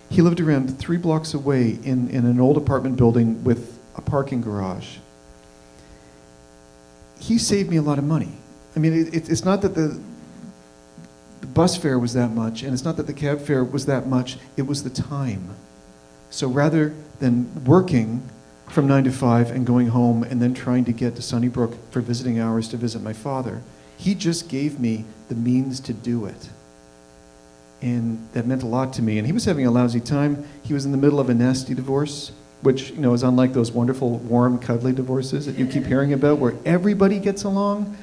Speaker 2: He lived around 3 blocks away in an old apartment building with a parking garage. He saved me a lot of money. I mean, it's not that the bus fare was that much, and it's not that the cab fare was that much, it was the time. So rather than working from 9 to 5 and going home and then trying to get to Sunnybrook for visiting hours to visit my father, he just gave me the means to do it. And that meant a lot to me. And he was having a lousy time. He was in the middle of a nasty divorce, which, you know, is unlike those wonderful, warm, cuddly divorces that you keep hearing about where everybody gets along.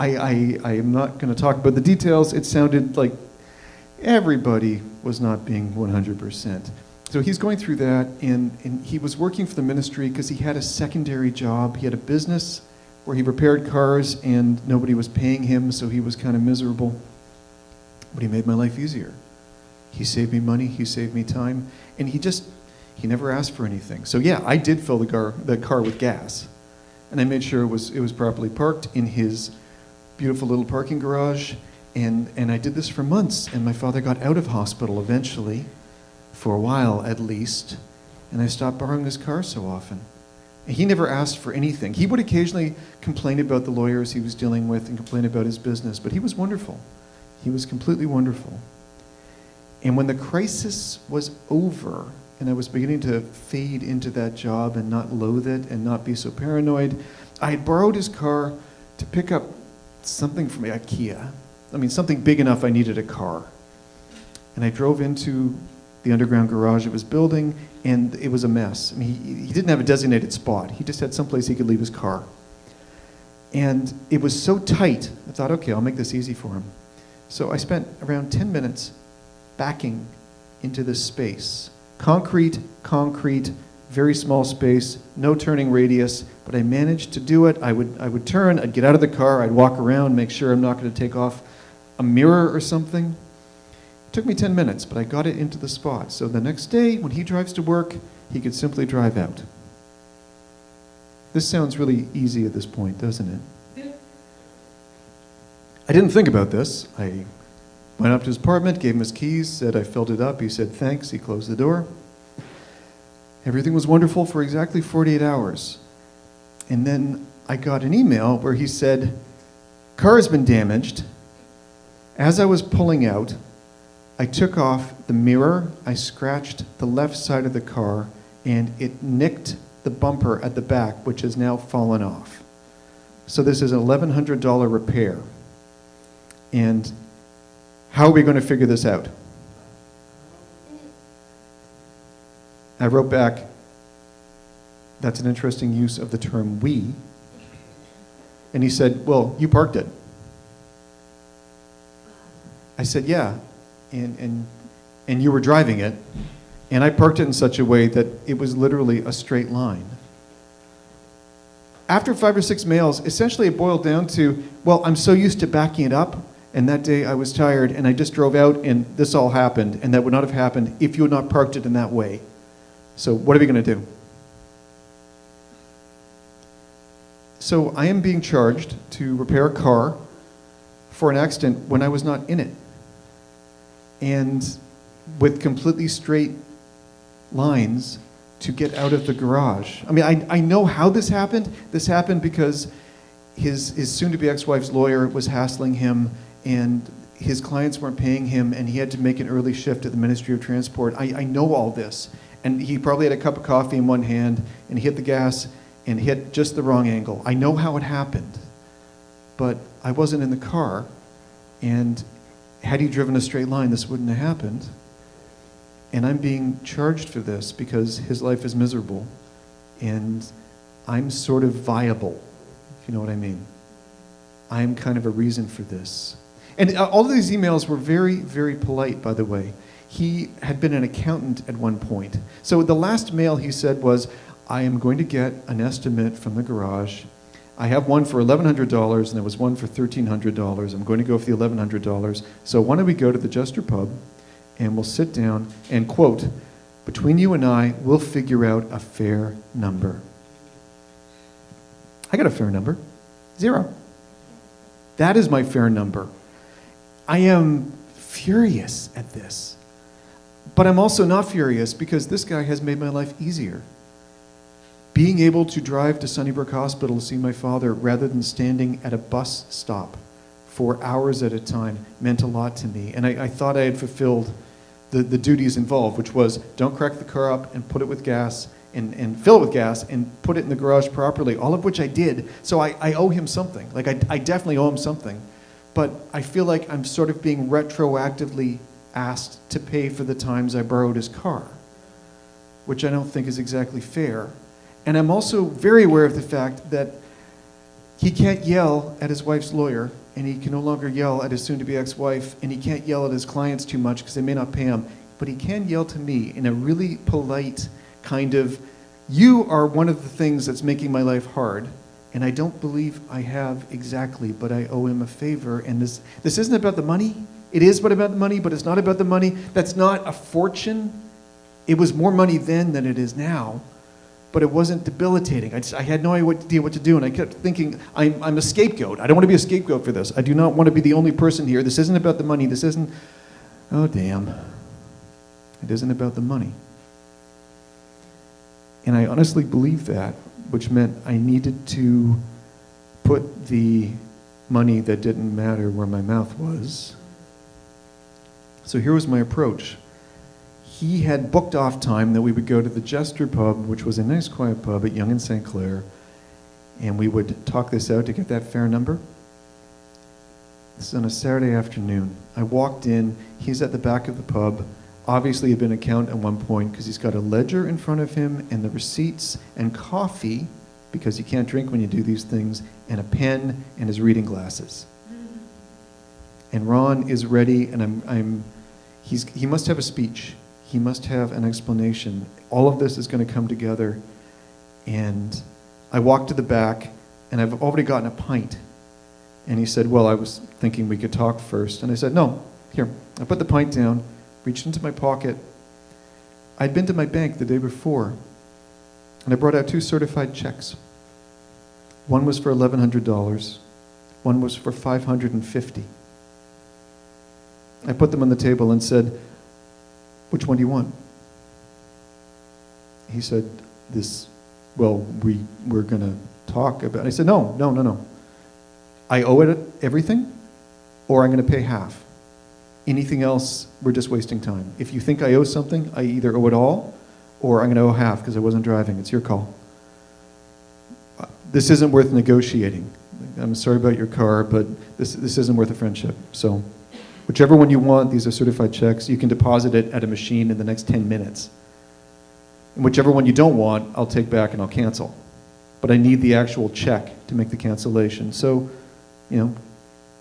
Speaker 2: I am not going to talk about the details. It sounded like everybody was not being 100%. So he's going through that, and he was working for the ministry because he had a secondary job. He had a business where he repaired cars, and nobody was paying him, so he was kind of miserable. But he made my life easier. He saved me money, he saved me time, and he He never asked for anything. So yeah, I did fill the car with gas. And I made sure it was properly parked in his beautiful little parking garage. And I did this for months. And my father got out of hospital eventually, for a while at least. And I stopped borrowing his car so often. And he never asked for anything. He would occasionally complain about the lawyers he was dealing with and complain about his business, but he was wonderful. He was completely wonderful. And when the crisis was over, and I was beginning to fade into that job and not loathe it and not be so paranoid, I had borrowed his car to pick up something from IKEA. I mean, something big enough I needed a car. And I drove into the underground garage it was building, and it was a mess. I mean, he didn't have a designated spot. He just had someplace he could leave his car. And it was so tight, I thought, okay, I'll make this easy for him. So I spent around 10 minutes backing into this space. Concrete, very small space, no turning radius, but I managed to do it. I would turn, I'd get out of the car, I'd walk around, make sure I'm not going to take off a mirror or something. It took me 10 minutes, but I got it into the spot. So the next day, when he drives to work, he could simply drive out. This sounds really easy at this point, doesn't it? I didn't think about this. I went up to his apartment, gave him his keys, said I filled it up. He said thanks. He closed the door. Everything was wonderful for exactly 48 hours. And then I got an email where he said, car has been damaged. As I was pulling out, I took off the mirror, I scratched the left side of the car, and it nicked the bumper at the back, which has now fallen off. So this is an $1,100 repair. And how are we going to figure this out? I wrote back, that's an interesting use of the term we. And he said, well, you parked it. I said, yeah, and you were driving it, and I parked it in such a way that it was literally a straight line. After 5 or 6 mails, essentially it boiled down to, well, I'm so used to backing it up, and that day I was tired, and I just drove out, and this all happened, and that would not have happened if you had not parked it in that way. So what are we going to do? So I am being charged to repair a car for an accident when I was not in it. And with completely straight lines to get out of the garage. I mean, I know how this happened. This happened because his soon-to-be ex-wife's lawyer was hassling him, and his clients weren't paying him, and he had to make an early shift at the Ministry of Transport. I know all this. And he probably had a cup of coffee in one hand, and he hit the gas and hit just the wrong angle. I know how it happened, but I wasn't in the car, and had he driven a straight line, this wouldn't have happened. And I'm being charged for this because his life is miserable, and I'm sort of viable, if you know what I mean. I'm kind of a reason for this. And all of these emails were very, very polite, by the way. He had been an accountant at one point. So the last mail he said was, I am going to get an estimate from the garage. I have one for $1,100, and there was one for $1,300. I'm going to go for the $1,100. So why don't we go to the Jester Pub, and we'll sit down and, quote, between you and I, we'll figure out a fair number. I got a fair number. 0. That is my fair number. I am furious at this. But I'm also not furious because this guy has made my life easier. Being able to drive to Sunnybrook Hospital to see my father rather than standing at a bus stop for hours at a time meant a lot to me. And I thought I had fulfilled the duties involved, which was don't crack the car up and put it with gas and fill it with gas and put it in the garage properly, all of which I did. So I owe him something. Like I definitely owe him something. But I feel like I'm sort of being retroactively asked to pay for the times I borrowed his car, which I don't think is exactly fair. And I'm also very aware of the fact that he can't yell at his wife's lawyer, and he can no longer yell at his soon-to-be ex-wife, and he can't yell at his clients too much because they may not pay him, but he can yell to me in a really polite kind of, you are one of the things that's making my life hard, and I don't believe I have exactly, but I owe him a favor, and this isn't about the money. It is about the money, but it's not about the money. That's not a fortune. It was more money then than it is now, but it wasn't debilitating. I had no idea what to do, and I kept thinking, I'm a scapegoat. I don't want to be a scapegoat for this. I do not want to be the only person here. This isn't about the money. This isn't, oh damn. It isn't about the money. And I honestly believed that, which meant I needed to put the money that didn't matter where my mouth was. So here was my approach. He had booked off time that we would go to the Jester pub, which was a nice quiet pub at Yonge and St. Clair, and we would talk this out to get that fair number. This is on a Saturday afternoon. I walked in, he's at the back of the pub, obviously had been an accountant at one point because he's got a ledger in front of him and the receipts and coffee, because you can't drink when you do these things, and a pen and his reading glasses. And Ron is ready, and he must have a speech. He must have an explanation. All of this is going to come together. And I walked to the back, and I've already gotten a pint. And he said, well, I was thinking we could talk first. And I said, no, here. I put the pint down, reached into my pocket. I'd been to my bank the day before, and I brought out 2 certified checks. One was for $1,100. One was for $550. I put them on the table and said, which one do you want? He said, we're going to talk about it. I said, no. I owe it everything, or I'm going to pay half. Anything else, we're just wasting time. If you think I owe something, I either owe it all, or I'm going to owe half because I wasn't driving. It's your call. This isn't worth negotiating. I'm sorry about your car, but this isn't worth a friendship. So whichever one you want, these are certified checks. You can deposit it at a machine in the next 10 minutes. And whichever one you don't want, I'll take back and I'll cancel. But I need the actual check to make the cancellation. So,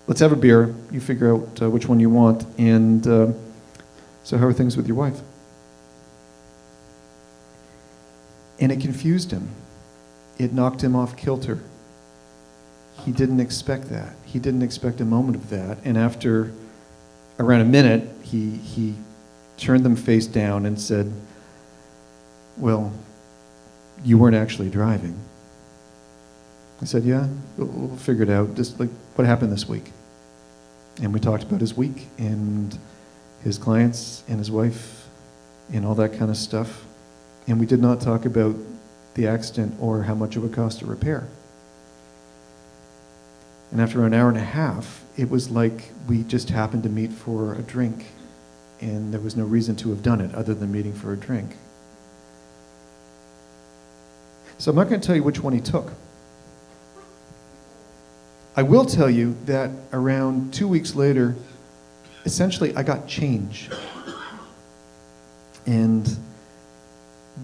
Speaker 2: let's have a beer. You figure out which one you want. And so how are things with your wife? And it confused him. It knocked him off kilter. He didn't expect that. He didn't expect a moment of that. And after around a minute, he turned them face down and said, well, you weren't actually driving. I said, yeah, we'll figure it out. Just like what happened this week. And we talked about his week and his clients and his wife and all that kind of stuff. And we did not talk about the accident or how much it would cost to repair. And after an hour and a half, it was like we just happened to meet for a drink, and there was no reason to have done it other than meeting for a drink. So I'm not going to tell you which one he took. I will tell you that around 2 weeks later, essentially I got change. And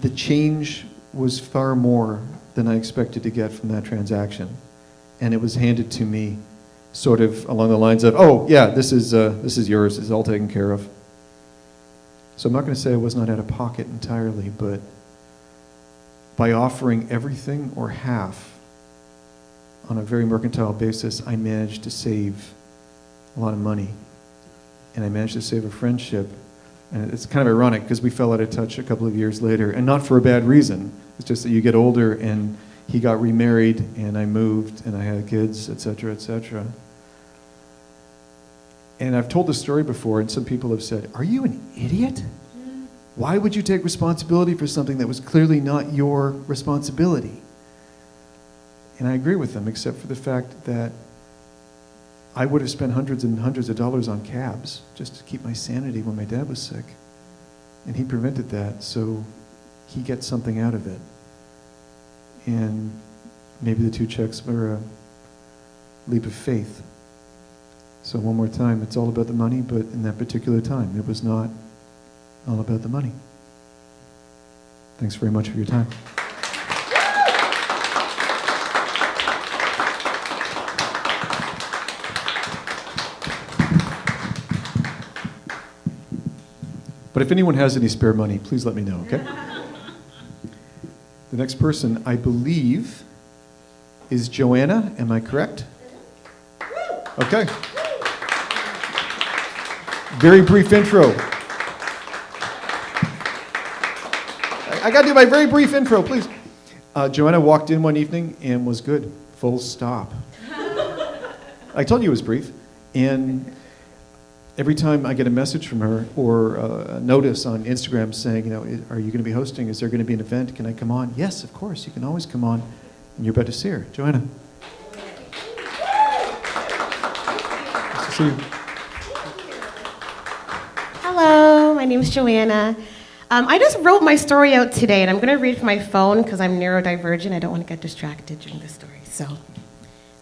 Speaker 2: the change was far more than I expected to get from that transaction. And it was handed to me sort of along the lines of, oh, yeah, this is yours. It's all taken care of. So I'm not going to say I was not out of pocket entirely, but by offering everything or half on a very mercantile basis, I managed to save a lot of money. And I managed to save a friendship. And it's kind of ironic because we fell out of touch a couple of years later, and not for a bad reason. It's just that you get older, and he got remarried, and I moved, and I had kids, etc., etc. And I've told this story before, and some people have said, are you an idiot? Why would you take responsibility for something that was clearly not your responsibility? And I agree with them, except for the fact that I would have spent hundreds and hundreds of dollars on cabs just to keep my sanity when my dad was sick. And he prevented that, so he gets something out of it. And maybe the 2 checks were a leap of faith. So one more time, it's all about the money, but in that particular time, it was not all about the money. Thanks very much for your time. But if anyone has any spare money, please let me know, okay? The next person, I believe, is Joanna. Am I correct? Okay. Very brief intro. I got to do my very brief intro, please. Joanna walked in one evening and was good. Full stop. I told you it was brief. And every time I get a message from her or a notice on Instagram saying, you know, are you going to be hosting? Is there going to be an event? Can I come on? Yes, of course. You can always come on. And you're about to see her. Joanna. Nice to see you.
Speaker 6: Hello, my name is Joanna. I just wrote my story out today, and I'm going to read from my phone because I'm neurodivergent. I don't want to get distracted during the story, so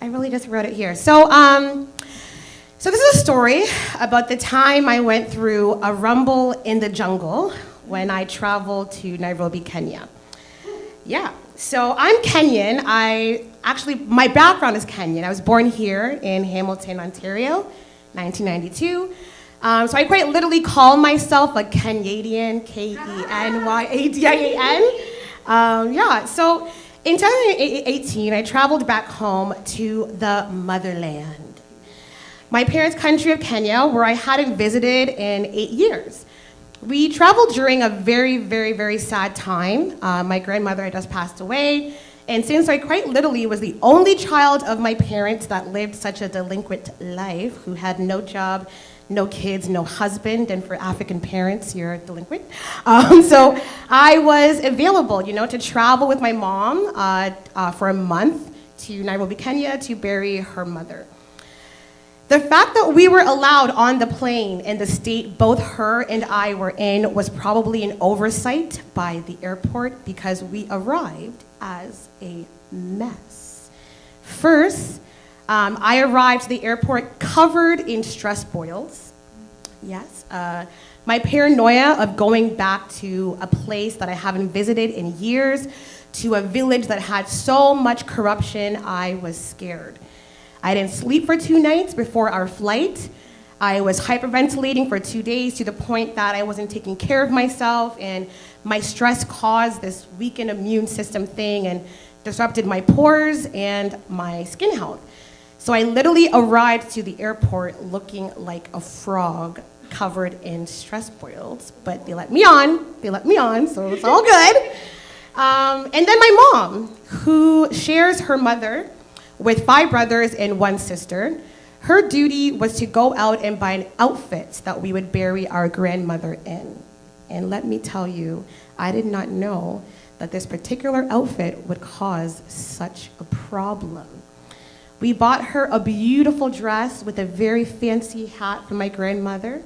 Speaker 6: I really just wrote it here. So this is a story about the time I went through a rumble in the jungle when I traveled to Nairobi, Kenya. Yeah, so I'm Kenyan. My background is Kenyan. I was born here in Hamilton, Ontario, 1992. So I quite literally call myself a Kenyadian, Kenyadian. So in 2018, I traveled back home to the motherland, my parents' country of Kenya, where I hadn't visited in 8 years. We traveled during a very, very, very sad time. My grandmother had just passed away, and since I quite literally was the only child of my parents that lived such a delinquent life, who had no job, no kids, no husband, and for African parents, you're delinquent. So I was available, to travel with my mom for a month to Nairobi, Kenya to bury her mother. The fact that we were allowed on the plane in the state both her and I were in was probably an oversight by the airport because we arrived as a mess. First, I arrived to the airport covered in stress boils. Yes. My paranoia of going back to a place that I haven't visited in years, to a village that had so much corruption, I was scared. I didn't sleep for 2 nights before our flight. I was hyperventilating for 2 days to the point that I wasn't taking care of myself, and my stress caused this weakened immune system thing and disrupted my pores and my skin health. So I literally arrived to the airport looking like a frog covered in stress boils, but they let me on, so it's all good. And then my mom, who shares her mother with 5 brothers and 1 sister, her duty was to go out and buy an outfit that we would bury our grandmother in. And let me tell you, I did not know that this particular outfit would cause such a problem. We bought her a beautiful dress with a very fancy hat from my grandmother.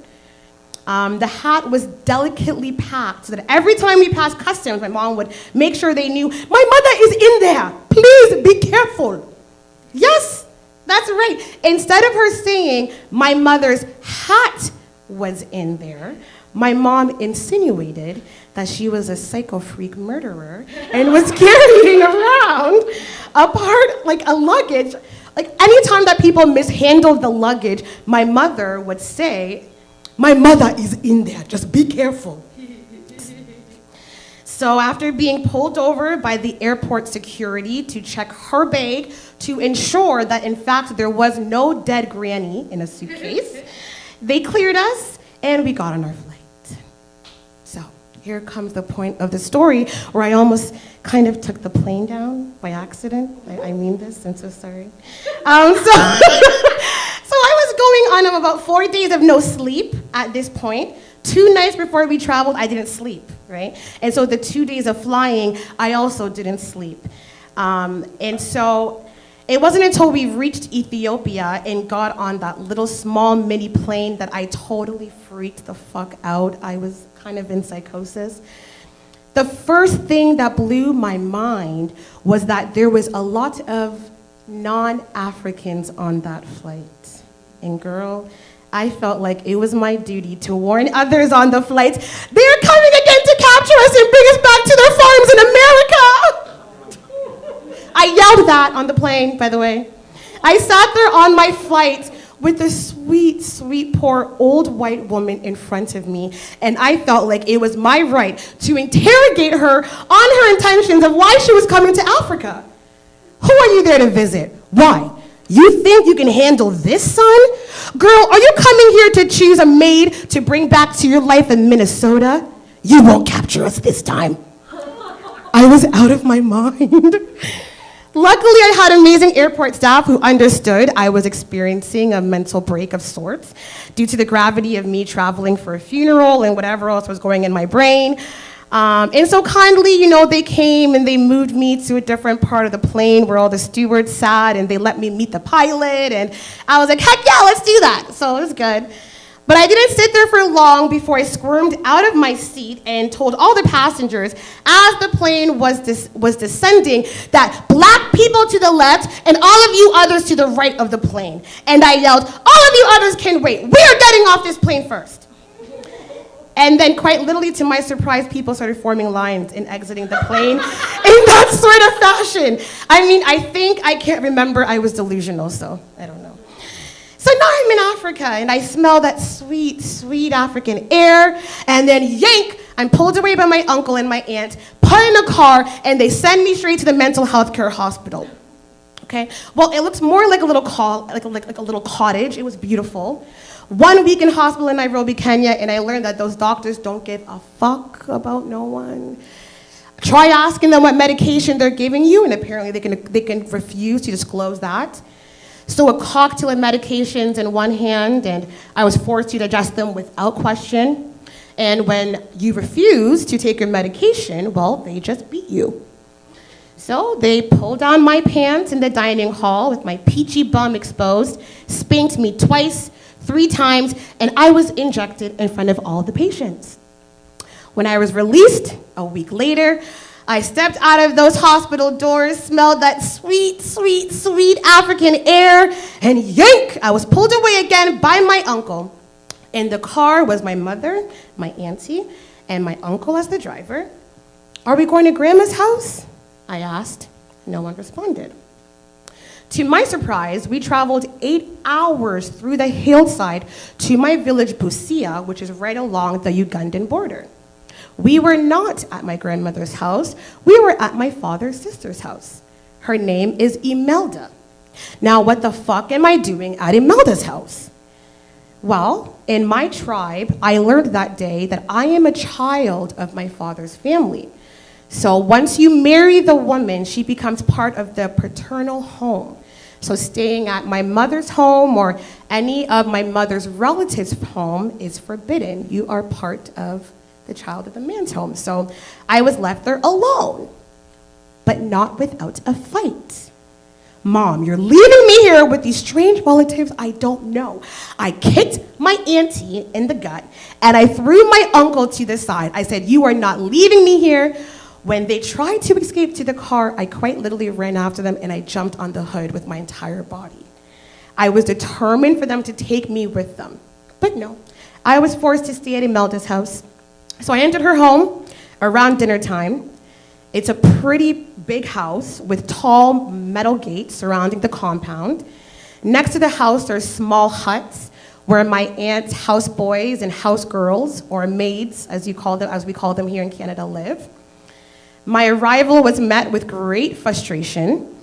Speaker 6: The hat was delicately packed so that every time we passed customs, my mom would make sure they knew, my mother is in there, please be careful. Yes, that's right. Instead of her saying my mother's hat was in there, my mom insinuated that she was a psycho freak murderer and was carrying around a part, like a luggage. Like anytime that people mishandled the luggage, my mother would say, my mother is in there, just be careful. So after being pulled over by the airport security to check her bag to ensure that in fact there was no dead granny in a suitcase, they cleared us and we got on our flight. So here comes the point of the story where I almost kind of took the plane down by accident. I mean this, I'm so sorry. So I was going on about 4 days of no sleep at this point. 2 nights before we traveled, I didn't sleep, right? And so the 2 days of flying, I also didn't sleep. And so it wasn't until we reached Ethiopia and got on that little small mini plane that I totally freaked the fuck out. I was kind of in psychosis. The first thing that blew my mind was that there was a lot of non-Africans on that flight. And girl, I felt like it was my duty to warn others on the flight, they're coming again to capture us and bring us back to their farms in America. I yelled that on the plane, by the way. I sat there on my flight with this sweet, sweet, poor old white woman in front of me, and I felt like it was my right to interrogate her on her intentions of why she was coming to Africa. Who are you there to visit? Why? You think you can handle this, son? Girl, are you coming here to choose a maid to bring back to your life in Minnesota? You won't capture us this time. I was out of my mind. Luckily, I had amazing airport staff who understood I was experiencing a mental break of sorts due to the gravity of me traveling for a funeral and whatever else was going in my brain. And so kindly, they came and they moved me to a different part of the plane where all the stewards sat, and they let me meet the pilot, and I was like, heck yeah, let's do that. So it was good. But I didn't sit there for long before I squirmed out of my seat and told all the passengers as the plane was descending that black people to the left and all of you others to the right of the plane. And I yelled, all of you others can wait. We are getting off this plane first. And then quite literally to my surprise, people started forming lines and exiting the plane in that sort of fashion. I can't remember, I was delusional, so I don't know. So now I'm in Africa, and I smell that sweet, sweet African air, and then yank, I'm pulled away by my uncle and my aunt, put in a car, and they send me straight to the mental health care hospital. Okay? Well, it looks more like a little like a little cottage. It was beautiful. 1 week in hospital in Nairobi, Kenya, and I learned that those doctors don't give a fuck about no one. Try asking them what medication they're giving you, and apparently they can refuse to disclose that. So a cocktail of medications in one hand, and I was forced to digest them without question. And when you refuse to take your medication, well, they just beat you. So they pulled down my pants in the dining hall with my peachy bum exposed, spanked me twice, 3 times, and I was injected in front of all the patients. When I was released, a week later, I stepped out of those hospital doors, smelled that sweet, sweet, sweet African air, and yank, I was pulled away again by my uncle. In the car was my mother, my auntie, and my uncle as the driver. Are we going to Grandma's house? I asked. No one responded. To my surprise, we traveled 8 hours through the hillside to my village Busia, which is right along the Ugandan border. We were not at my grandmother's house. We were at my father's sister's house. Her name is Imelda. Now, what the fuck am I doing at Imelda's house? Well, in my tribe, I learned that day that I am a child of my father's family. So once you marry the woman, she becomes part of the paternal home. So staying at my mother's home or any of my mother's relatives' home is forbidden. You are part of the child of the man's home. So I was left there alone, but not without a fight. Mom, you're leaving me here with these strange relatives I don't know. I kicked my auntie in the gut, and I threw my uncle to the side. I said, you are not leaving me here. When they tried to escape to the car, I quite literally ran after them, and I jumped on the hood with my entire body. I was determined for them to take me with them. But no, I was forced to stay at Imelda's house. So I entered her home around dinner time. It's a pretty big house with tall metal gates surrounding the compound. Next to the house are small huts where my aunt's houseboys and housegirls, or maids as we call them here in Canada, live. My arrival was met with great frustration.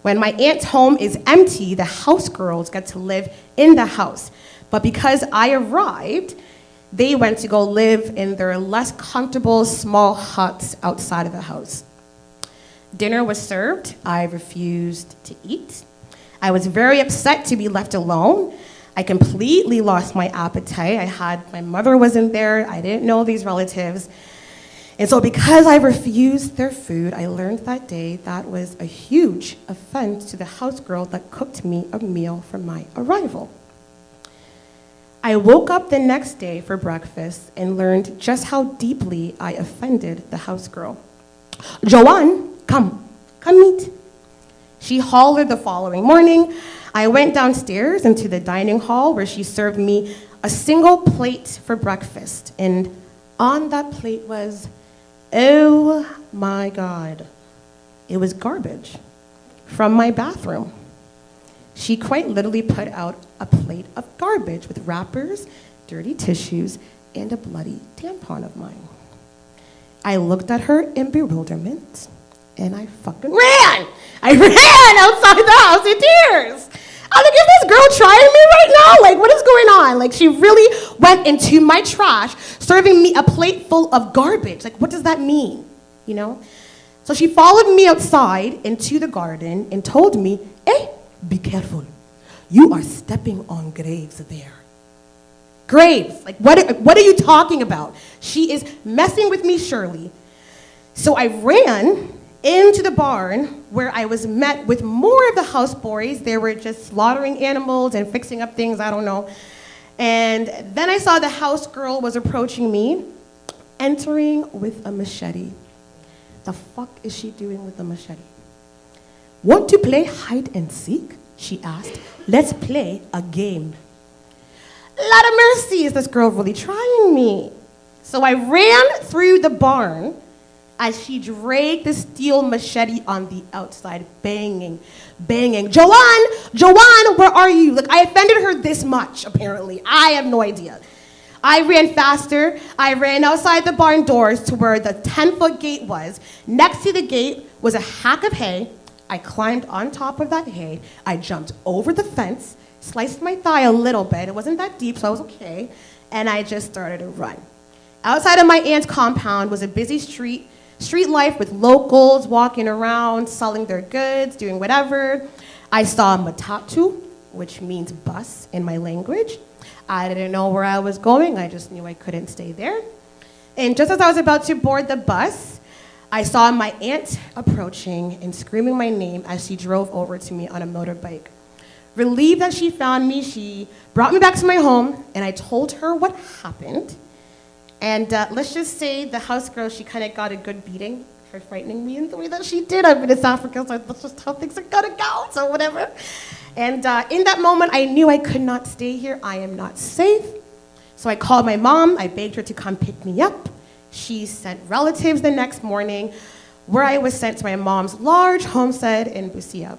Speaker 6: When my aunt's home is empty, the housegirls get to live in the house. But because I arrived, they went to go live in their less comfortable small huts outside of the house. Dinner was served. I refused to eat. I was very upset to be left alone. I completely lost my appetite. My mother wasn't there. I didn't know these relatives. And so because I refused their food, I learned that day that was a huge offense to the house girl that cooked me a meal for my arrival. I woke up the next day for breakfast and learned just how deeply I offended the house girl. Joanne, come meet. She hollered the following morning. I went downstairs into the dining hall where she served me a single plate for breakfast. And on that plate was, oh my God, it was garbage from my bathroom. She quite literally put out a plate of garbage with wrappers, dirty tissues, and a bloody tampon of mine. I looked at her in bewilderment, and I fucking ran. I ran outside the house in tears. I'm like, is this girl trying me right now? Like, what is going on? Like, she really went into my trash, serving me a plate full of garbage. Like, what does that mean? You know? So she followed me outside into the garden and told me, "Hey, be careful. You are stepping on graves there." Graves. Like, what are you talking about? She is messing with me, surely. So I ran into the barn where I was met with more of the houseboys. They were just slaughtering animals and fixing up things, I don't know. And then I saw the house girl was approaching me, entering with a machete. The fuck is she doing with a machete? "Want to play hide and seek?" she asked. "Let's play a game." Lot of mercy, is this girl really trying me? So I ran through the barn as she dragged the steel machete on the outside, banging, banging. Joanne, where are you?" Like, I offended her this much, apparently. I have no idea. I ran faster. I ran outside the barn doors to where the 10-foot gate was. Next to the gate was a hack of hay. I climbed on top of that hay. I jumped over the fence, sliced my thigh a little bit. It wasn't that deep, so I was okay. And I just started to run. Outside of my aunt's compound was a busy street life with locals walking around, selling their goods, doing whatever. I saw matatu, which means bus in my language. I didn't know where I was going. I just knew I couldn't stay there. And just as I was about to board the bus, I saw my aunt approaching and screaming my name as she drove over to me on a motorbike. Relieved that she found me, she brought me back to my home, and I told her what happened. And let's just say the house girl, she kind of got a good beating for frightening me in the way that she did. I've been in South Africa, so that's just how things are gonna go, so whatever. And in that moment, I knew I could not stay here. I am not safe. So I called my mom. I begged her to come pick me up. She sent relatives the next morning, where I was sent to my mom's large homestead in Busia.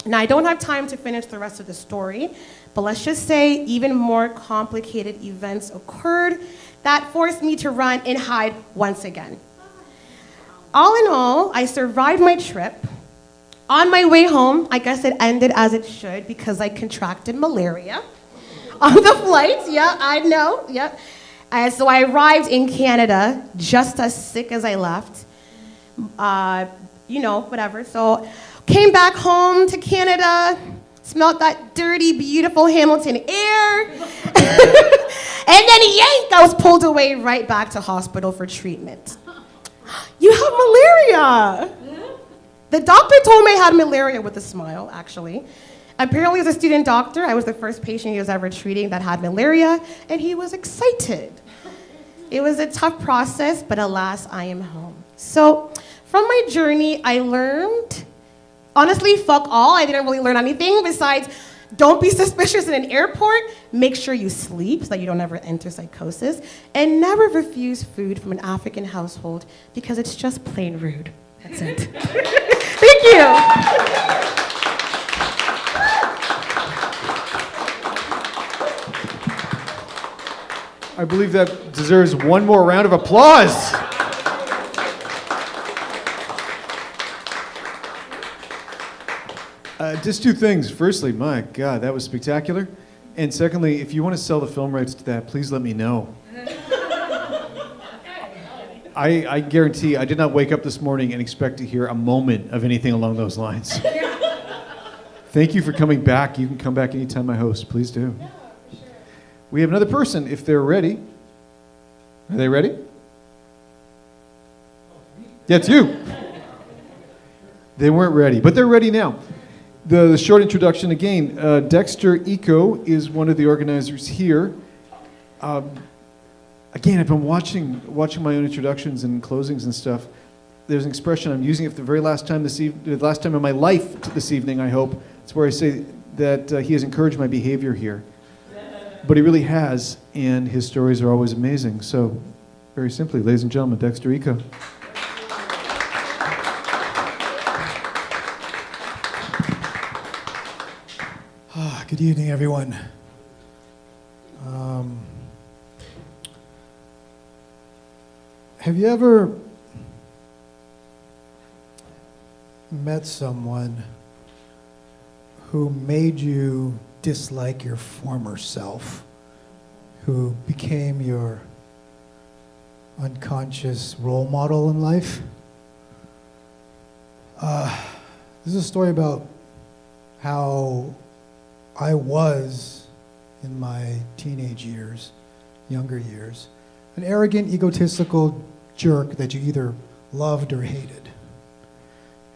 Speaker 6: Now, I don't have time to finish the rest of the story, but let's just say even more complicated events occurred that forced me to run and hide once again. All in all, I survived my trip. On my way home, I guess it ended as it should because I contracted malaria on the flight. Yeah, I know, yeah. So I arrived in Canada just as sick as I left. Whatever. So came back home to Canada, smelled that dirty, beautiful Hamilton air. And then yank, I was pulled away right back to hospital for treatment. "You have malaria." The doctor told me I had malaria with a smile, actually. Apparently, as a student doctor, I was the first patient he was ever treating that had malaria, and he was excited. It was a tough process, but alas, I am home. So from my journey, I learned, honestly, fuck all. I didn't really learn anything besides don't be suspicious in an airport, make sure you sleep so that you don't ever enter psychosis, and never refuse food from an African household because it's just plain rude. That's it. Thank you.
Speaker 2: I believe that deserves one more round of applause. Just two things. Firstly, my God, that was spectacular. And secondly, if you want to sell the film rights to that, please let me know. I guarantee I did not wake up this morning and expect to hear a moment of anything along those lines. Thank you for coming back. You can come back anytime I host. Please do.
Speaker 6: Yeah, for sure.
Speaker 2: We have another person, if they're ready. Are they ready? Yeah, it's you. They weren't ready, but they're ready now. The short introduction again, Dexter Eco is one of the organizers here. Again, I've been watching my own introductions and closings and stuff. There's an expression I'm using it for the very last time the last time in my life this evening, I hope. It's where I say that he has encouraged my behavior here. But he really has, and his stories are always amazing. So, very simply, ladies and gentlemen, Dexter Eco.
Speaker 1: Good evening, everyone. Have you ever met someone who made you dislike your former self, who became your unconscious role model in life? This is a story about how I was in my teenage years, younger years, an arrogant, egotistical jerk that you either loved or hated.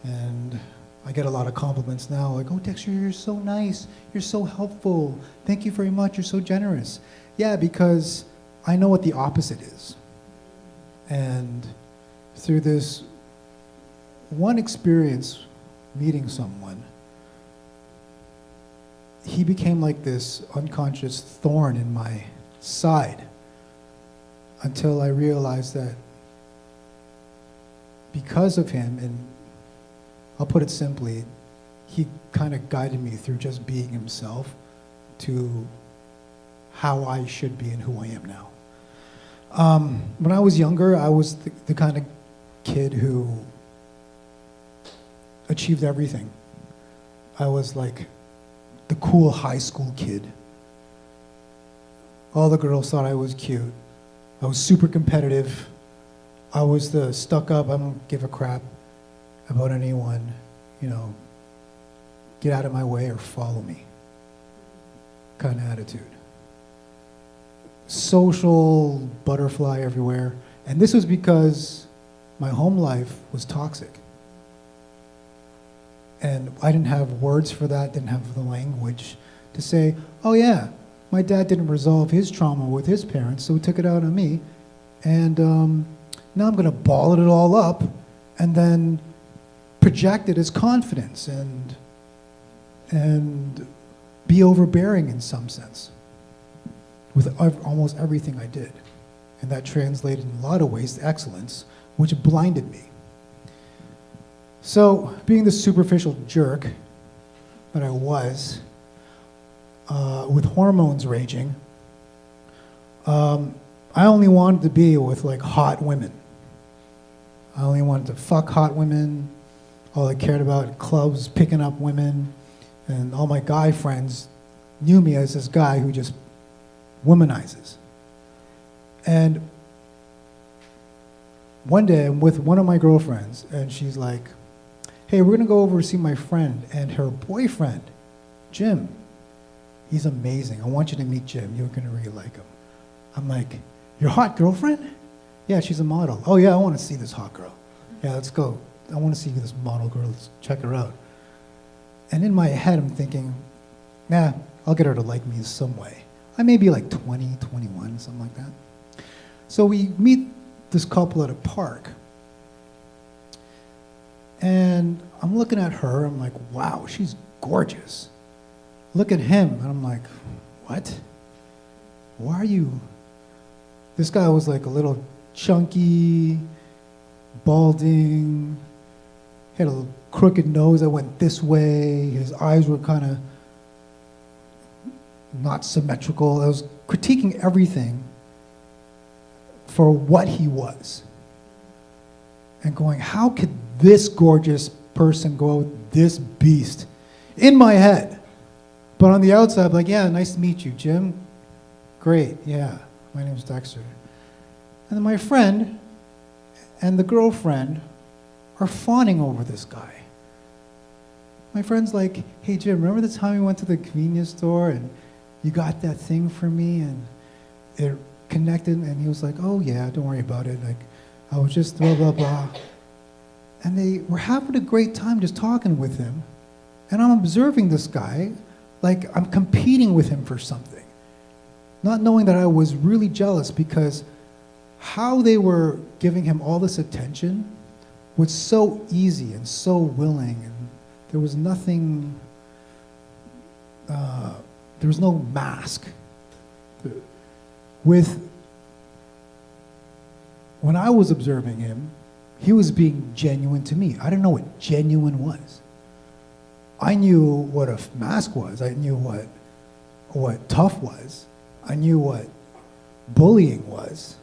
Speaker 1: And I get a lot of compliments now, like, oh, Dexter, you're so nice, you're so helpful, thank you very much, you're so generous. Yeah, because I know what the opposite is. And through this one experience meeting someone, he became like this unconscious thorn in my side until I realized that because of him, and I'll put it simply, he kind of guided me through just being himself to how I should be and who I am now. When I was younger, I was the kind of kid who achieved everything. I was like the cool high school kid. All the girls thought I was cute. I was super competitive. I was the stuck up, I don't give a crap about anyone, you know, get out of my way or follow me kind of attitude. Social butterfly everywhere. And this was because my home life was toxic. And I didn't have words for that, didn't have the language to say, oh yeah, my dad didn't resolve his trauma with his parents, so he took it out on me. And now I'm going to ball it all up and then project it as confidence and be overbearing in some sense with almost everything I did. And that translated in a lot of ways to excellence, which blinded me. So, being the superficial jerk that I was, with hormones raging, I only wanted to be with like hot women. I only wanted to fuck hot women. All I cared about in clubs, picking up women, and all my guy friends knew me as this guy who just womanizes. And one day I'm with one of my girlfriends, and she's like, hey, we're gonna go over to see my friend and her boyfriend, Jim. He's amazing. I want you to meet Jim. You're gonna really like him. I'm like, your hot girlfriend? Yeah, she's a model. Oh yeah, I wanna see this hot girl. Yeah, let's go. I wanna see this model girl, let's check her out. And in my head, I'm thinking, nah, I'll get her to like me in some way. I may be like 20, 21, something like that. So we meet this couple at a park. And I'm looking at her, I'm like, wow, she's gorgeous. Look at him, and I'm like, what? Why are you? This guy was like a little chunky, balding, had a crooked nose that went this way, his eyes were kind of not symmetrical. I was critiquing everything for what he was. And going, how could this gorgeous person go out with this beast? In my head. But on the outside, I'm like, yeah, nice to meet you, Jim. Great, yeah, my name's Dexter. And then my friend and the girlfriend are fawning over this guy. My friend's like, hey, Jim, remember the time we went to the convenience store and you got that thing for me and it connected? And he was like, oh, yeah, don't worry about it. Like, I was just blah, blah, blah. And they were having a great time just talking with him. And I'm observing this guy like I'm competing with him for something. Not knowing that I was really jealous because how they were giving him all this attention was so easy and so willing. And there was nothing, there was no mask. When I was observing him, he was being genuine to me. I didn't know what genuine was. I knew what a mask was. I knew what tough was. I knew what bullying was.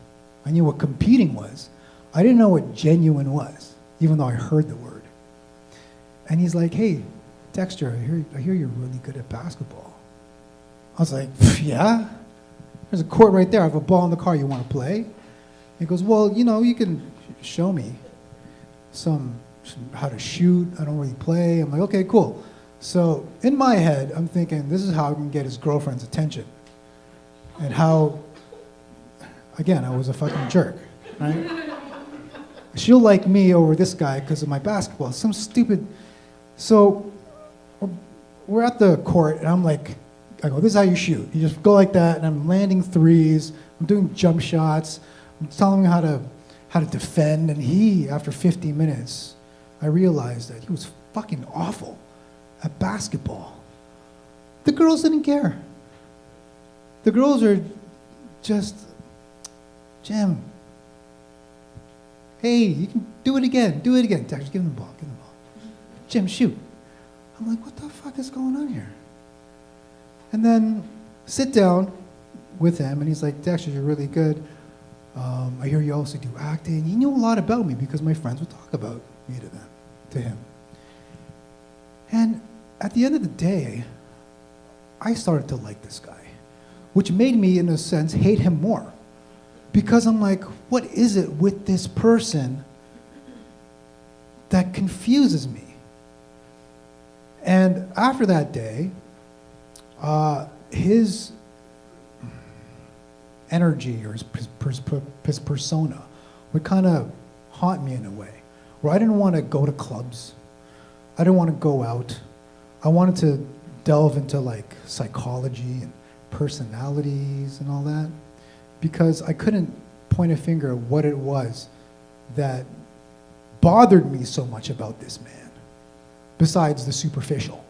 Speaker 1: I knew what competing was. I didn't know what genuine was, even though I heard the word. And he's like, hey, Dexter, I hear you're really good at basketball. I was like, yeah? There's a court right there. I have a ball in the car. You want to play? He goes, well, you know, you can show me some how to shoot. I don't really play. I'm like, okay, cool. So in my head, I'm thinking, this is how I can get his girlfriend's attention. And how, again, I was a fucking jerk, right? She'll like me over this guy because of my basketball. Some stupid. So we're at the court, and I'm like, I go, this is how you shoot. You just go like that, and I'm landing threes. I'm doing jump shots. I'm telling him how to defend. And he, after 50 minutes, I realized that he was fucking awful at basketball. The girls didn't care. The girls are just, Jim, hey, you can do it again. Dexter, give him the ball. Jim, shoot. I'm like, what the fuck is going on here? And then sit down with him, and he's like, Dexter, you're really good. I hear you also do acting. He knew a lot about me because my friends would talk about me to him. And at the end of the day, I started to like this guy, which made me, in a sense, hate him more. Because I'm like, what is it with this person that confuses me? And after that day, his energy or his persona would kind of haunt me in a way, where I didn't want to go to clubs. I didn't want to go out. I wanted to delve into like psychology and personalities and all that, because I couldn't point a finger at what it was that bothered me so much about this man, besides the superficial.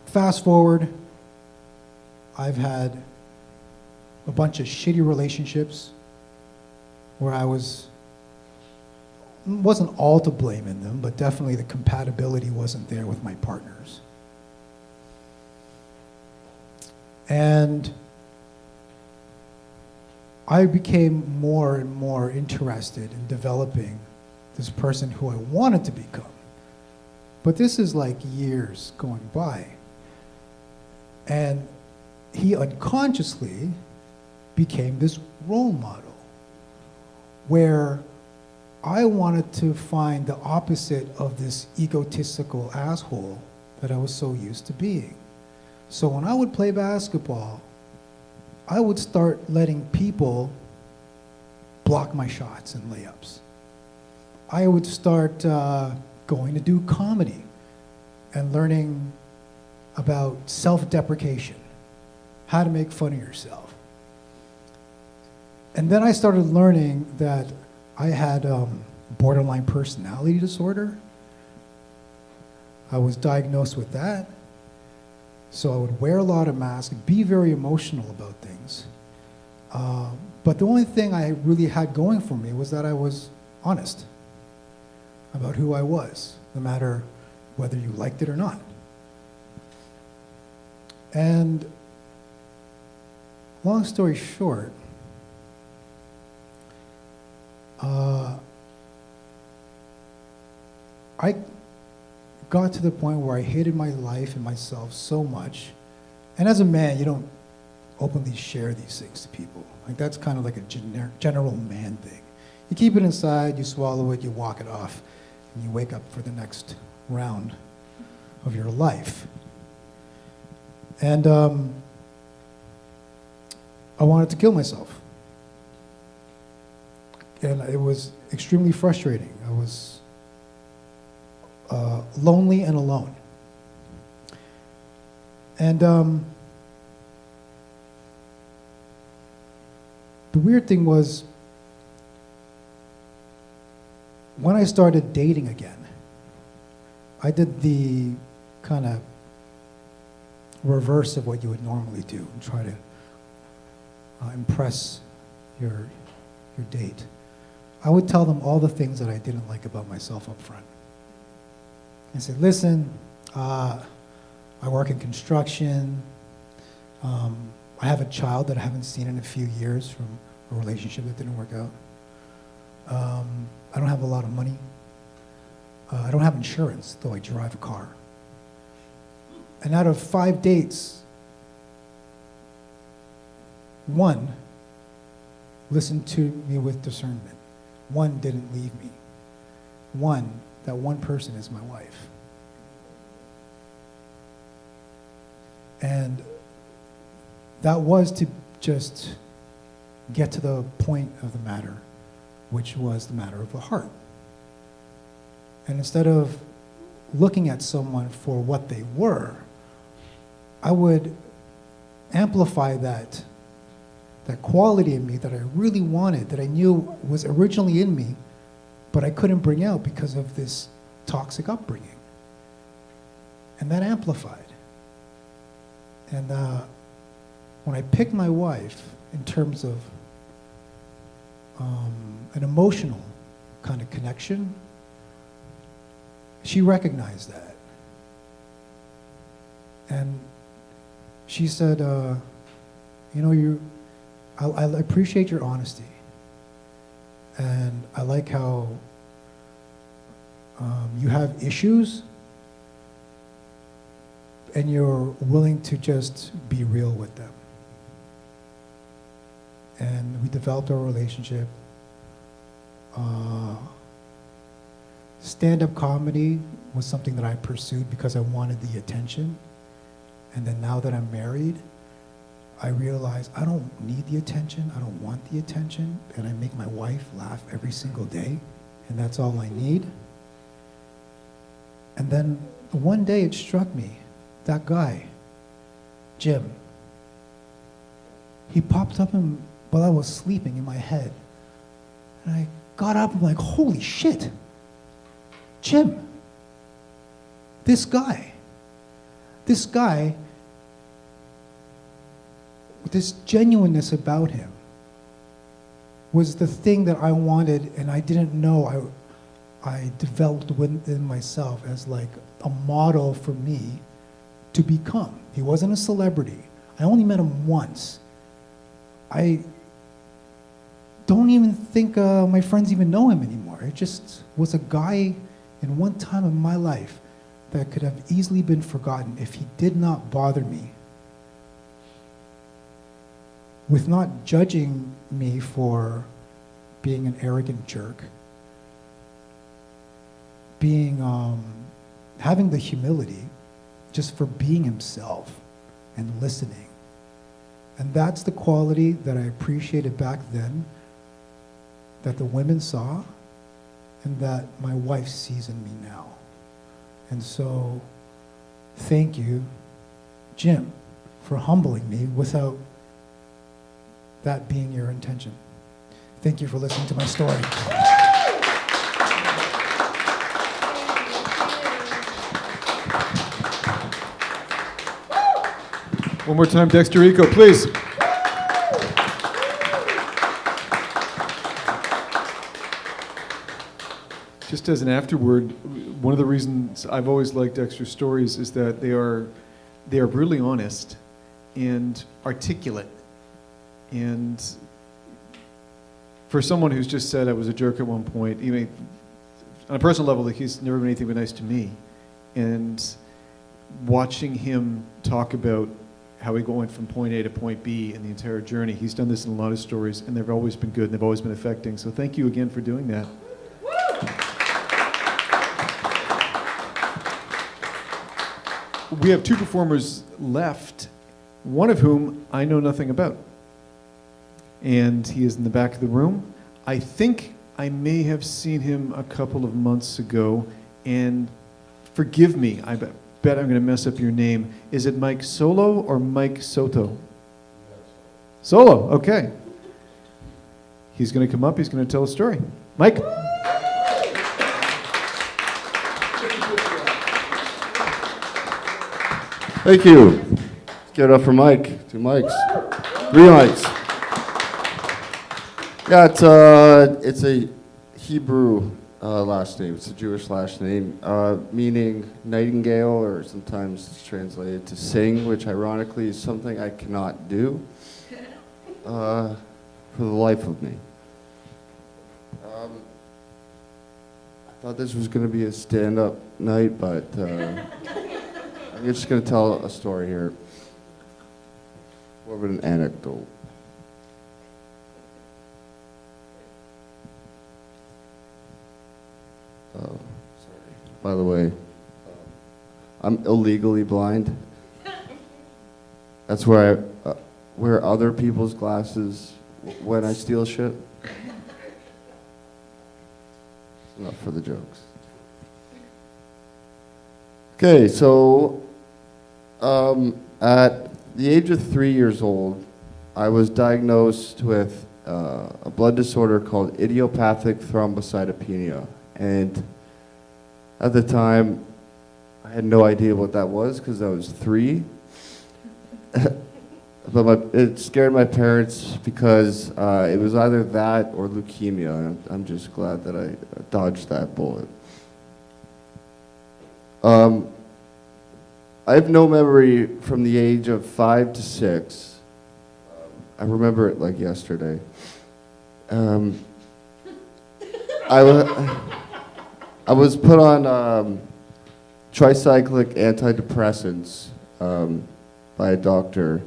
Speaker 1: Fast forward, I've had a bunch of shitty relationships where I wasn't all to blame in them, but definitely the compatibility wasn't there with my partners. And I became more and more interested in developing this person who I wanted to become. But this is like years going by. And he unconsciously became this role model where I wanted to find the opposite of this egotistical asshole that I was so used to being. So when I would play basketball, I would start letting people block my shots and layups. I would start going to do comedy and learning about self-deprecation, how to make fun of yourself. And then I started learning that I had borderline personality disorder. I was diagnosed with that. So I would wear a lot of masks, be very emotional about things. But the only thing I really had going for me was that I was honest about who I was, no matter whether you liked it or not. And long story short, I got to the point where I hated my life and myself so much. And as a man, you don't openly share these things to people. Like, that's kind of like a general man thing. You keep it inside, you swallow it, you walk it off, and you wake up for the next round of your life. And I wanted to kill myself. And it was extremely frustrating. I was lonely and alone. And the weird thing was, when I started dating again, I did the kind of reverse of what you would normally do and try to impress your date. I would tell them all the things that I didn't like about myself up front. I said, listen, I work in construction. I have a child that I haven't seen in a few years from a relationship that didn't work out. I don't have a lot of money. I don't have insurance, though I drive a car. And out of 5 dates, 1 listened to me with discernment. one didn't leave me. That one person is my wife. And that was to just get to the point of the matter, which was the matter of the heart. And instead of looking at someone for what they were, I would amplify that quality in me that I really wanted, that I knew was originally in me, but I couldn't bring out because of this toxic upbringing. And that amplified. And when I picked my wife in terms of an emotional kind of connection, she recognized that. And she said, I appreciate your honesty. And I like how you have issues and you're willing to just be real with them. And we developed our relationship. Stand-up comedy was something that I pursued because I wanted the attention. And then now that I'm married, I realize I don't need the attention, I don't want the attention, and I make my wife laugh every single day, and that's all I need. And then one day it struck me, that guy, Jim, he popped up while I was sleeping in my head. And I got up and I'm like, holy shit, Jim, this guy, this genuineness about him was the thing that I wanted, and I didn't know I developed within myself as like a model for me to become. He wasn't a celebrity. I only met him once. I don't even think my friends even know him anymore. It just was a guy in one time in my life that could have easily been forgotten if he did not bother me with not judging me for being an arrogant jerk, having the humility just for being himself and listening. And that's the quality that I appreciated back then, that the women saw, and that my wife sees in me now. And so, thank you, Jim, for humbling me without that being your intention. Thank you for listening to my story.
Speaker 2: One more time, Dexter Rico, please. Just as an afterword, one of the reasons I've always liked Dexter's stories is that they are brutally honest and articulate. And for someone who's just said I was a jerk at one point, even on a personal level, like he's never been anything but nice to me. And watching him talk about how he went from point A to point B in the entire journey, he's done this in a lot of stories, and they've always been good and they've always been affecting. So thank you again for doing that. We have two performers left, one of whom I know nothing about. And he is in the back of the room. I think I may have seen him a couple of months ago, and forgive me, I bet I'm going to mess up your name. Is it Mike Solo or Mike Soto? Solo, okay. He's going to come up, he's going to tell a story. Mike.
Speaker 8: Thank you. Let's give it up for Mike. 2 mics. 3 mics. Yeah, it's a Hebrew last name. It's a Jewish last name, meaning nightingale, or sometimes it's translated to sing, which ironically is something I cannot do for the life of me. I thought this was going to be a stand-up night, but I'm just going to tell a story here. More of an anecdote. sorry. By the way, I'm illegally blind. That's where I wear other people's glasses when I steal shit. Enough for the jokes. Okay, so at the age of 3 years old, I was diagnosed with a blood disorder called idiopathic thrombocytopenia. And at the time, I had no idea what that was because I was 3. But it scared my parents because it was either that or leukemia. And I'm just glad that I dodged that bullet. I have no memory from the age of 5 to 6. I remember it like yesterday. I was put on tricyclic antidepressants by a doctor.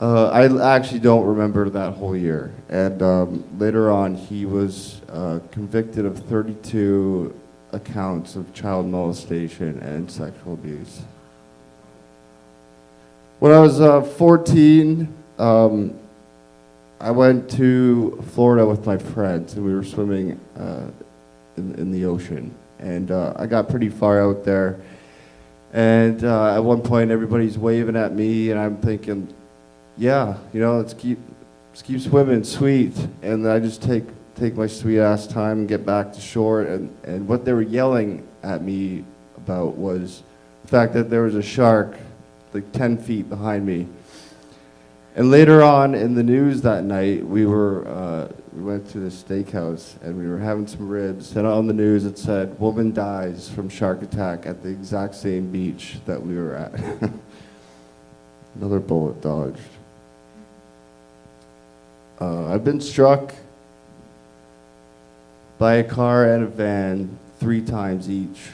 Speaker 8: I actually don't remember that whole year. And later on, he was convicted of 32 accounts of child molestation and sexual abuse. When I was 14, I went to Florida with my friends, and we were swimming in the ocean. And I got pretty far out there. And at one point, everybody's waving at me, and I'm thinking, yeah, you know, let's keep swimming, sweet. And I just take my sweet ass time and get back to shore. And what they were yelling at me about was the fact that there was a shark like 10 feet behind me. And later on in the news that night, we went to the steakhouse and we were having some ribs. And on the news it said, "Woman dies from shark attack at the exact same beach that we were at." Another bullet dodged. I've been struck by a car and a van 3 times each,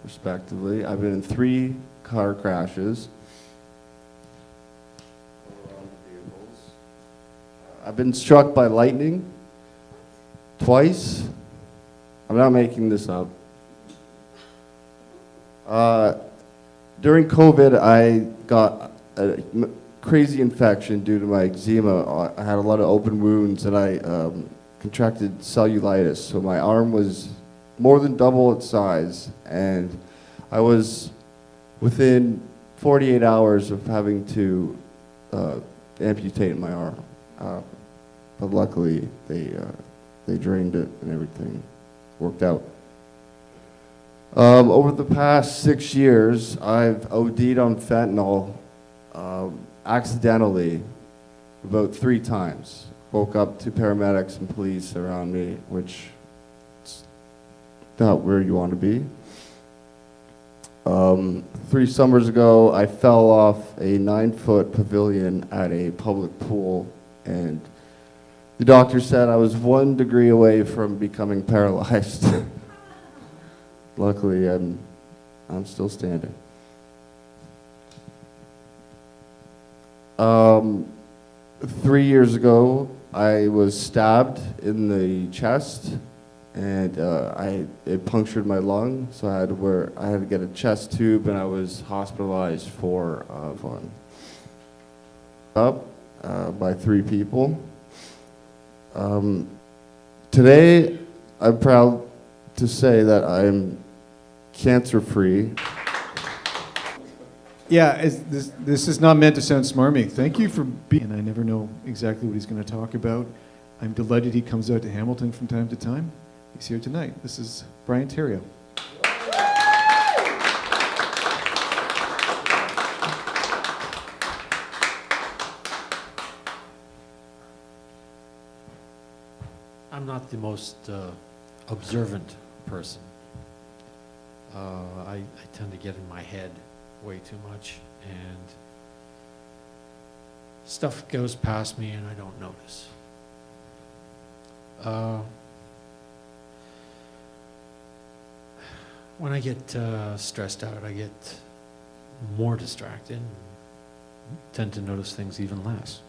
Speaker 8: respectively. I've been in 3 car crashes. I've been struck by lightning twice. I'm not making this up. During COVID, I got a crazy infection due to my eczema. I had a lot of open wounds, and I contracted cellulitis. So my arm was more than double its size, and I was within 48 hours of having to amputate my arm. But luckily, they drained it and everything worked out. Over the past 6 years, I've OD'd on fentanyl accidentally about 3 times. Woke up to paramedics and police around me, which is not where you want to be. 3 summers ago, I fell off a 9-foot pavilion at a public pool, and the doctor said I was 1 degree away from becoming paralyzed. Luckily, I'm still standing. 3 years ago, I was stabbed in the chest, and it punctured my lung, so I had to get a chest tube, and I was hospitalized for fun. By 3 people. Today, I'm proud to say that I'm cancer-free.
Speaker 2: Yeah, this is not meant to sound smarmy. Thank you for being, and I never know exactly what he's going to talk about. I'm delighted he comes out to Hamilton from time to time. He's here tonight. This is Brian Terrio.
Speaker 7: I'm not the most observant person. I tend to get in my head way too much, and stuff goes past me and I don't notice. When I get stressed out, I get more distracted and tend to notice things even less.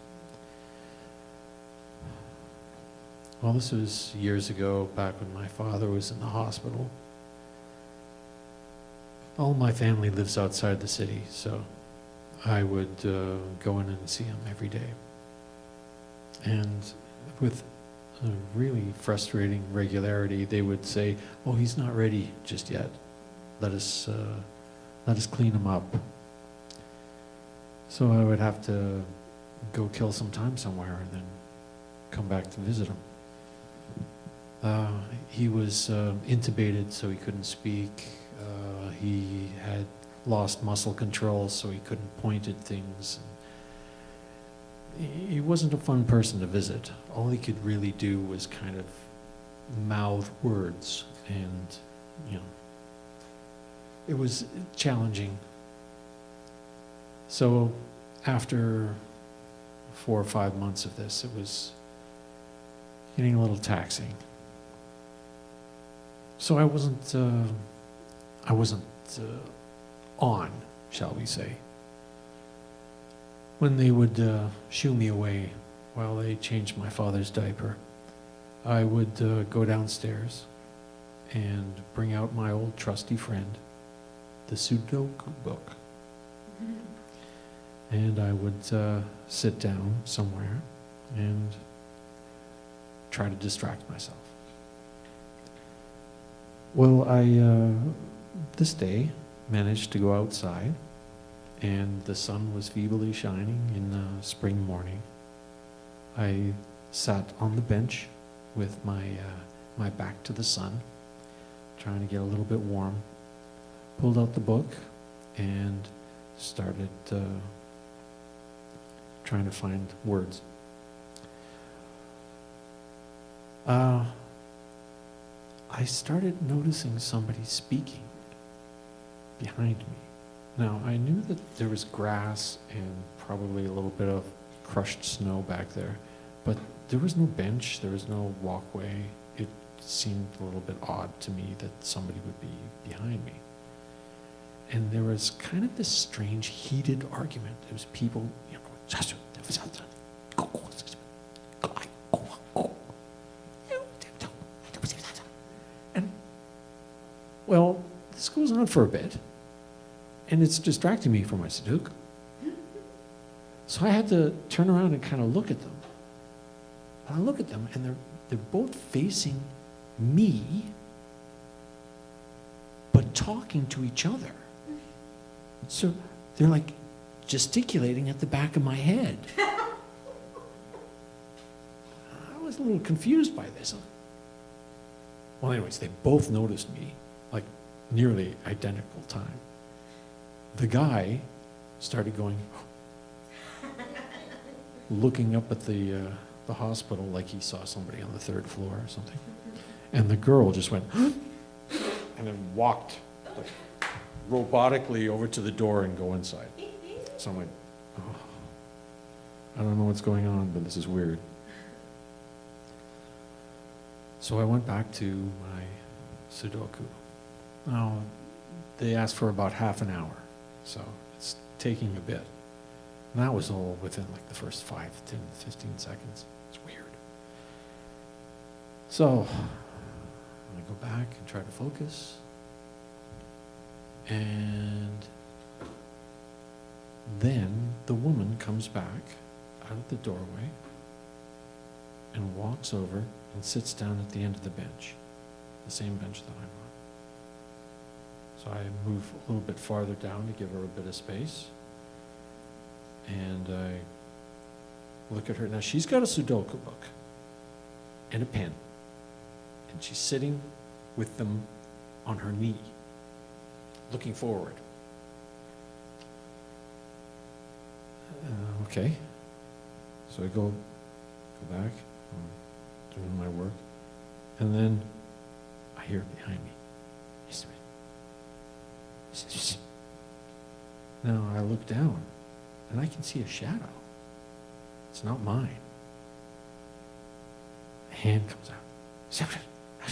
Speaker 7: Well, this was years ago, back when my father was in the hospital. All my family lives outside the city, so I would go in and see him every day. And with a really frustrating regularity, they would say, "Oh, he's not ready just yet. Let us clean him up." So I would have to go kill some time somewhere and then come back to visit him. He was intubated, so he couldn't speak. He had lost muscle control, so he couldn't point at things. He wasn't a fun person to visit. All he could really do was kind of mouth words, and, you know, it was challenging. So after 4 or 5 months of this, it was getting a little taxing. So I wasn't on, shall we say. When they would shoo me away while they changed my father's diaper, I would go downstairs and bring out my old trusty friend, the Sudoku book. And I would sit down somewhere and try to distract myself. Well, I, this day, managed to go outside, and the sun was feebly shining in the spring morning. I sat on the bench with my back to the sun, trying to get a little bit warm, pulled out the book, and started trying to find words. I started noticing somebody speaking behind me. Now, I knew that there was grass and probably a little bit of crushed snow back there, but there was no bench, there was no walkway. It seemed a little bit odd to me that somebody would be behind me. And there was kind of this strange, heated argument. There was people, you know, and, well, this goes on for a bit, and it's distracting me from my Sudoku. So I had to turn around and kind of look at them. And I look at them, and they're both facing me, but talking to each other. So they're like gesticulating at the back of my head. I was a little confused by this. Well, anyways, they both noticed me, like nearly identical time. The guy started going, looking up at the hospital like he saw somebody on the 3rd floor or something. And the girl just went, and then walked like, robotically over to the door and go inside. So I'm like, oh, I don't know what's going on, but this is weird. So I went back to my Sudoku. Now, they asked for about half an hour, so it's taking a bit. And that was all within like the first 5, 10, 15 seconds. It's weird. So I go back and try to focus. And then the woman comes back out of the doorway and walks over and sits down at the end of the bench, the same bench that I'm on. So I move a little bit farther down to give her a bit of space. And I look at her. Now, she's got a Sudoku book and a pen. And she's sitting with them on her knee, looking forward. Okay. So I go back, I'm doing my work, and then I hear it behind me. Now I look down, and I can see a shadow. It's not mine. A hand comes out. I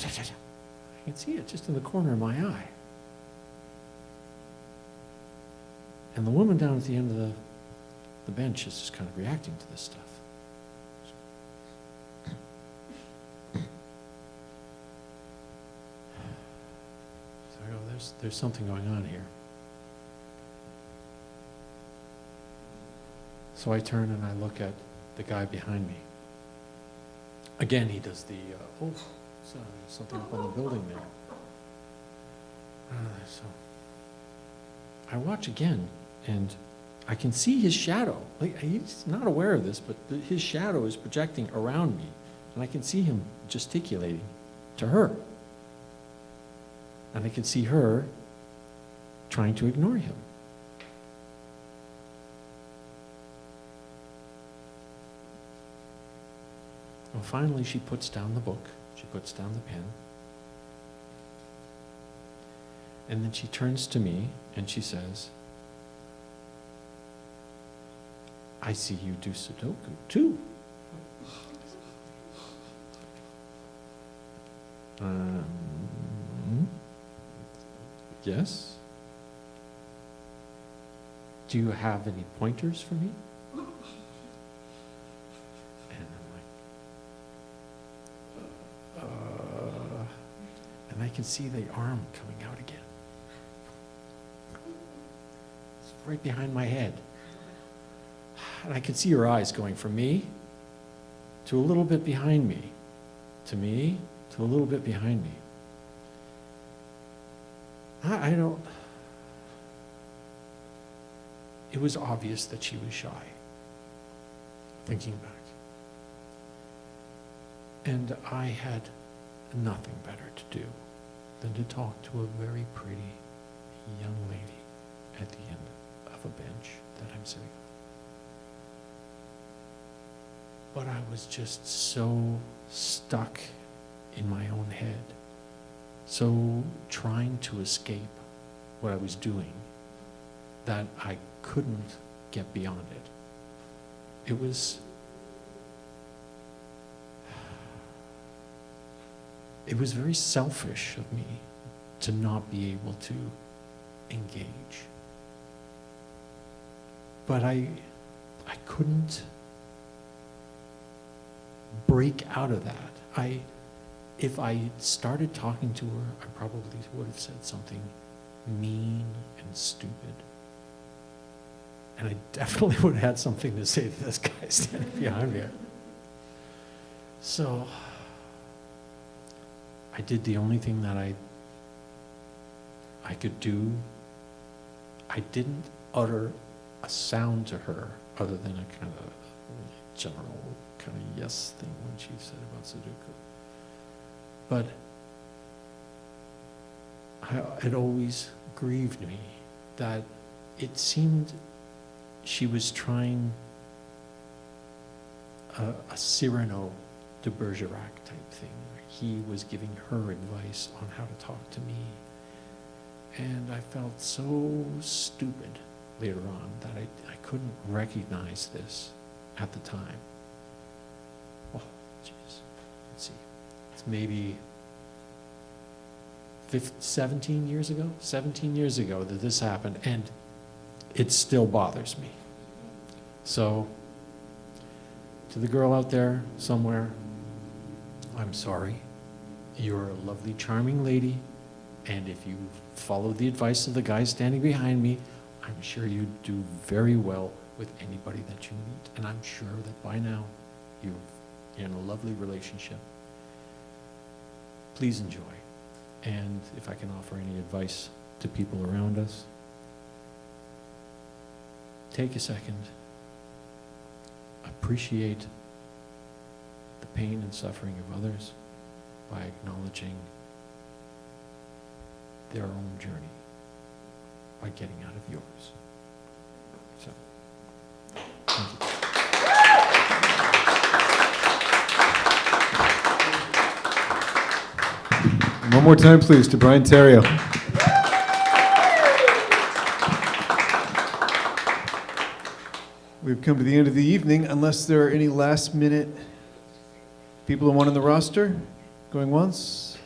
Speaker 7: can see it just in the corner of my eye. And the woman down at the end of the bench is just kind of reacting to this stuff. there's something going on here. So I turn and I look at the guy behind me. Again, he does the, something up on the building there. So I watch again, and I can see his shadow. Like, he's not aware of this, but his shadow is projecting around me, and I can see him gesticulating to her. And I can see her trying to ignore him. Well, finally, she puts down the book. She puts down the pen. And then she turns to me and she says, I see you do Sudoku too. Yes? Do you have any pointers for me? And I'm like, and I can see the arm coming out again. It's right behind my head. And I can see her eyes going from me to a little bit behind me, to me, to a little bit behind me. I don't... It was obvious that she was shy, thinking back. And I had nothing better to do than to talk to a very pretty young lady at the end of a bench that I'm sitting on. But I was just so stuck in my own head, so trying to escape what I was doing, that I couldn't get beyond it. It was very selfish of me to not be able to engage. But I couldn't break out of that. If I started talking to her, I probably would have said something mean and stupid. And I definitely would have had something to say to this guy standing behind me. So I did the only thing that I could do. I didn't utter a sound to her other than a kind of general kind of yes thing when she said about Sudoku. But it always grieved me that it seemed she was trying a Cyrano de Bergerac type thing. He was giving her advice on how to talk to me. And I felt so stupid later on that I couldn't recognize this at the time. Oh, jeez. Let's see. It's maybe 17 years ago? 17 years ago that this happened, and it still bothers me. So, to the girl out there somewhere, I'm sorry. You're a lovely, charming lady, and if you follow the advice of the guy standing behind me, I'm sure you do very well with anybody that you meet. And I'm sure that by now, you're in a lovely relationship. Please enjoy. And if I can offer any advice to people around us, take a second, appreciate the pain and suffering of others by acknowledging their own journey by getting out of yours. So, thank you.
Speaker 2: One more time, please, to Brian Terrio. We've come to the end of the evening, unless there are any last-minute people who want on the roster. Going once,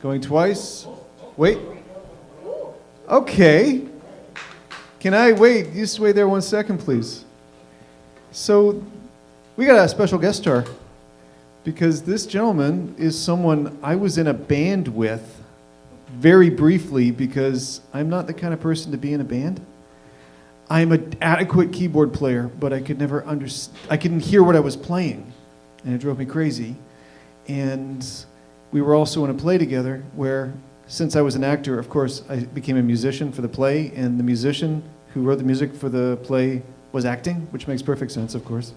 Speaker 2: going twice. Wait. Okay. Can I wait? Just wait there 1 second, please. So, we got a special guest star, because this gentleman is someone I was in a band with very briefly because I'm not the kind of person to be in a band. I'm an adequate keyboard player, but I could never I couldn't hear what I was playing, and it drove me crazy. And we were also in a play together where, since I was an actor, of course, I became a musician for the play, and the musician who wrote the music for the play was acting, which makes perfect sense, of course.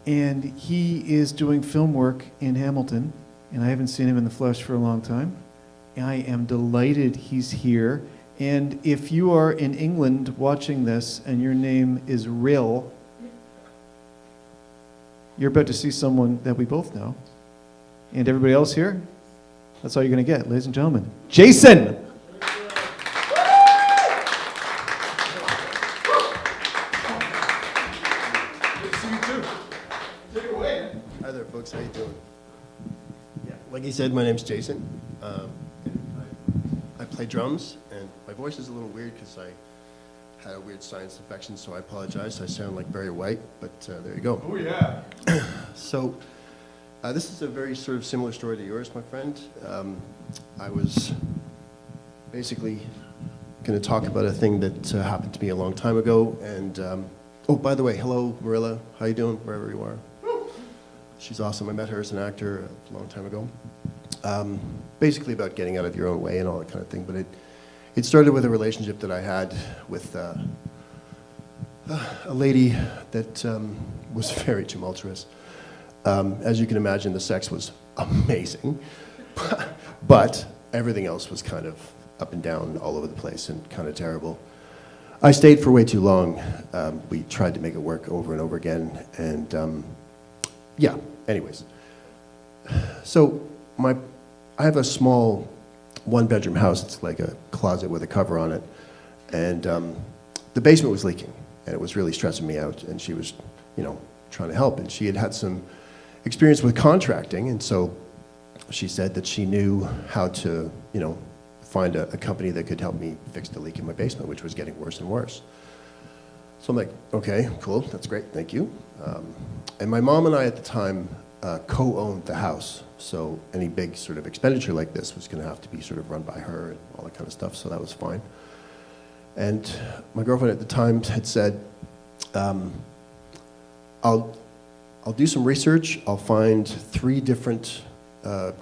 Speaker 2: And he is doing film work in Hamilton, and I haven't seen him in the flesh for a long time. I am delighted he's here. And if you are in England watching this and your name is Rill, you're about to see someone that we both know. And everybody else here, that's all you're going to get, ladies and gentlemen. Jason!
Speaker 9: Hi there, folks. How you doing? Yeah, like he said, my name's Jason. I play drums, and my voice is a little weird because I had a weird sinus infection, so I apologize. I sound like Barry White, but there you go.
Speaker 2: Oh, yeah.
Speaker 9: So this is a very sort of similar story to yours, my friend. I was basically going to talk about a thing that happened to me a long time ago, and oh, by the way, hello, Marilla. How you doing, wherever you are? She's awesome. I met her as an actor a long time ago. Basically about getting out of your own way and all that kind of thing. But it started with a relationship that I had with a lady that was very tumultuous. As you can imagine, the sex was amazing, but everything else was kind of up and down all over the place and kind of terrible. I stayed for way too long. We tried to make it work over and over again, and yeah, anyways. So I have a small one-bedroom house. It's like a closet with a cover on it. And the basement was leaking, and it was really stressing me out. And she was, trying to help. And she had had some experience with contracting, and so she said that she knew how to, find a company that could help me fix the leak in my basement, which was getting worse and worse. So I'm like, okay, cool, that's great, thank you. And my mom and I at the time co-owned the house, so any big sort of expenditure like this was going to have to be sort of run by her and all that kind of stuff, so that was fine. And my girlfriend at the time had said, I'll do some research, I'll find 3 different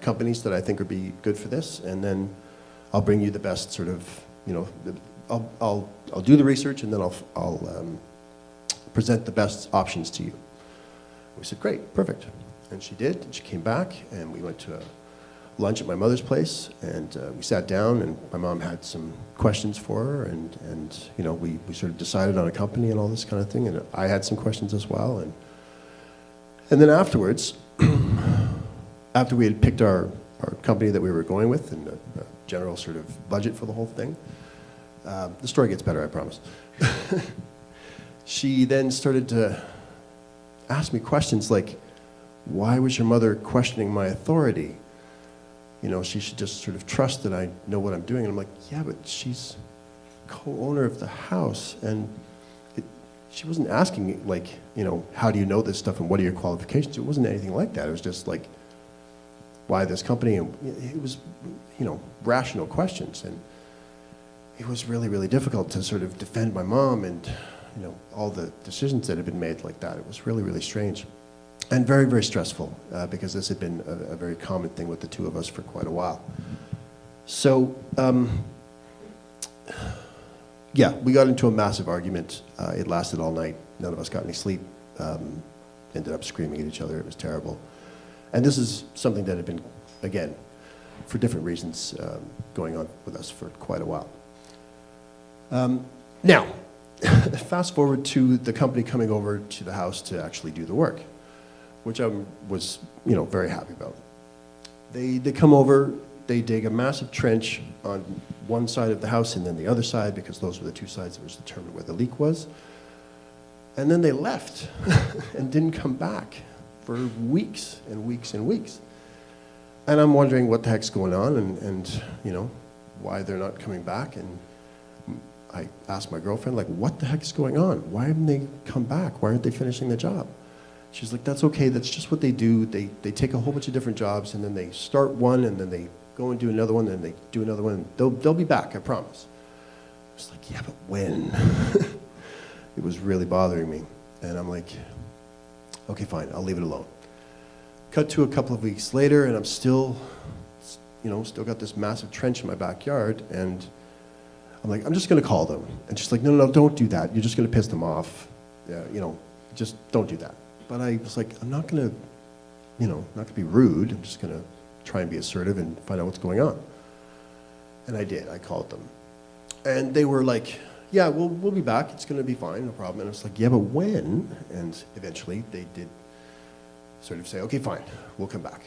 Speaker 9: companies that I think would be good for this, and then I'll bring you the best sort of, I'll do the research, and then I'll present the best options to you. We said, great, perfect. And she did, and she came back, and we went to a lunch at my mother's place, and we sat down, and my mom had some questions for her, and we sort of decided on a company and all this kind of thing, and I had some questions as well. And then afterwards, after we had picked our company that we were going with and a general sort of budget for the whole thing, the story gets better, I promise. She then started to ask me questions like, why was your mother questioning my authority? She should just sort of trust that I know what I'm doing. And I'm like, yeah, but she's co-owner of the house. And she wasn't asking me, like, how do you know this stuff and what are your qualifications? It wasn't anything like that. It was just like, why this company? And it was, rational questions. And it was really, really difficult to sort of defend my mom and, all the decisions that had been made like that. It was really, really strange. And very, very stressful, because this had been a very common thing with the two of us for quite a while. So, yeah, we got into a massive argument. It lasted all night. None of us got any sleep. Ended up screaming at each other. It was terrible. And this is something that had been, again, for different reasons, going on with us for quite a while. Now, fast forward to the company coming over to the house to actually do the work, which I was, very happy about. They come over, they dig a massive trench on one side of the house and then the other side, because those were the 2 sides that was determined where the leak was. And then they left and didn't come back for weeks and weeks and weeks. And I'm wondering what the heck's going on and why they're not coming back. And I asked my girlfriend, like, what the heck is going on? Why haven't they come back? Why aren't they finishing the job? She's like, that's okay, that's just what they do. They take a whole bunch of different jobs, and then they start one, and then they go and do another one, then they do another one. They'll be back, I promise. It's like, yeah, but when? It was really bothering me. And I'm like, okay, fine, I'll leave it alone. Cut to a couple of weeks later, and I'm still got this massive trench in my backyard, and I'm like, I'm just gonna call them. And she's like, no, don't do that. You're just gonna piss them off. Yeah, just don't do that. But I was like, I'm not gonna be rude. I'm just gonna try and be assertive and find out what's going on. And I did, I called them. And they were like, yeah, we'll be back. It's gonna be fine, no problem. And I was like, yeah, but when? And eventually they did sort of say, okay, fine, we'll come back.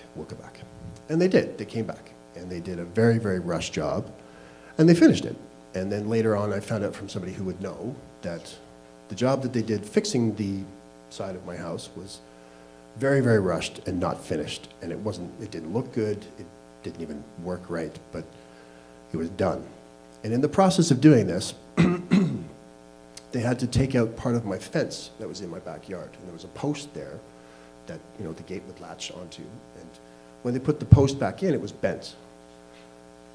Speaker 9: And they did, they came back. And they did a very, very rushed job, and they finished it. And then later on, I found out from somebody who would know that the job that they did fixing the side of my house was very, very rushed and not finished. And it didn't look good, it didn't even work right, but it was done. And in the process of doing this, they had to take out part of my fence that was in my backyard. And there was a post there that the gate would latch onto. And when they put the post back in, it was bent.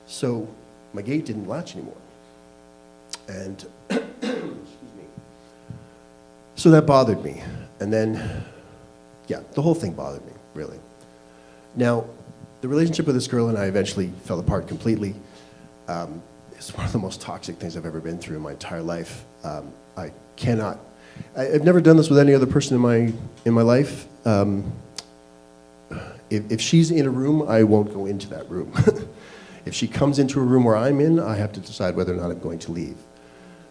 Speaker 9: So my gate didn't latch anymore. And excuse me. So that bothered me. And then, yeah, the whole thing bothered me, really. Now, the relationship with this girl and I eventually fell apart completely. It's one of the most toxic things I've ever been through in my entire life. I've never done this with any other person in my life. If she's in a room, I won't go into that room. If she comes into a room where I'm in, I have to decide whether or not I'm going to leave,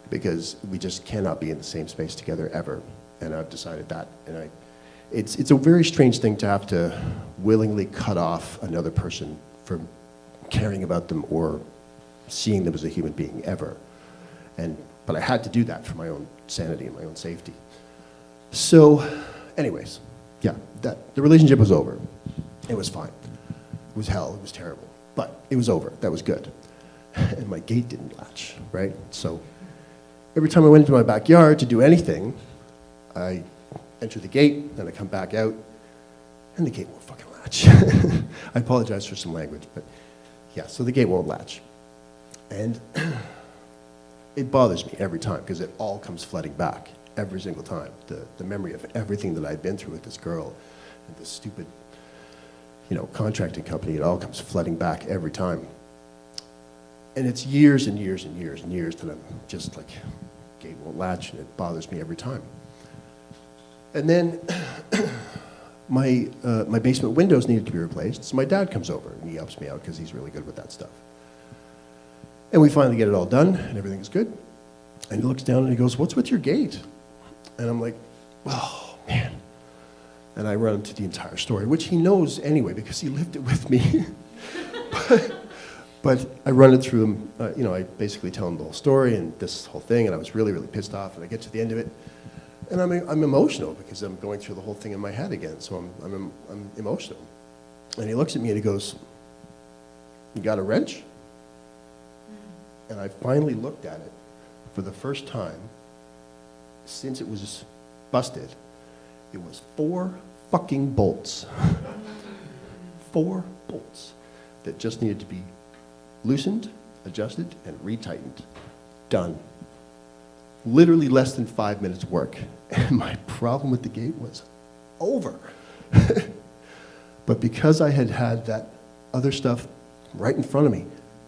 Speaker 9: because we just cannot be in the same space together ever. And I've decided that. And it's a very strange thing to have to willingly cut off another person from caring about them or seeing them as a human being ever. But I had to do that for my own sanity and my own safety. So, anyways, yeah, the relationship was over. It was fine. It was hell. It was terrible. But it was over. That was good. And my gate didn't latch, right? So every time I went into my backyard to do anything, I enter the gate, then I come back out, and the gate won't fucking latch. I apologize for some language, but yeah, so the gate won't latch. And it bothers me every time, because it all comes flooding back, every single time. The memory of everything that I'd been through with this girl, and this stupid, contracting company, it all comes flooding back every time. And it's years and years and years and years that I'm just like, gate won't latch, and it bothers me every time. And then my basement windows needed to be replaced, so my dad comes over, and he helps me out, because he's really good with that stuff. And we finally get it all done, and everything's good. And he looks down and he goes, "What's with your gate?" And I'm like, "Oh, man." And I run into the entire story, which he knows anyway, because he lived it with me. but I run it through him. I basically tell him the whole story and this whole thing, and I was really, really pissed off. And I get to the end of it, and I'm emotional, because I'm going through the whole thing in my head again. So I'm emotional. And he looks at me and he goes, "You got a wrench?" And I finally looked at it for the first time since it was busted. It was 4 fucking bolts. 4 bolts that just needed to be loosened, adjusted, and retightened. Done. Literally less than 5 minutes work. And my problem with the gate was over. But because I had that other stuff right in front of me,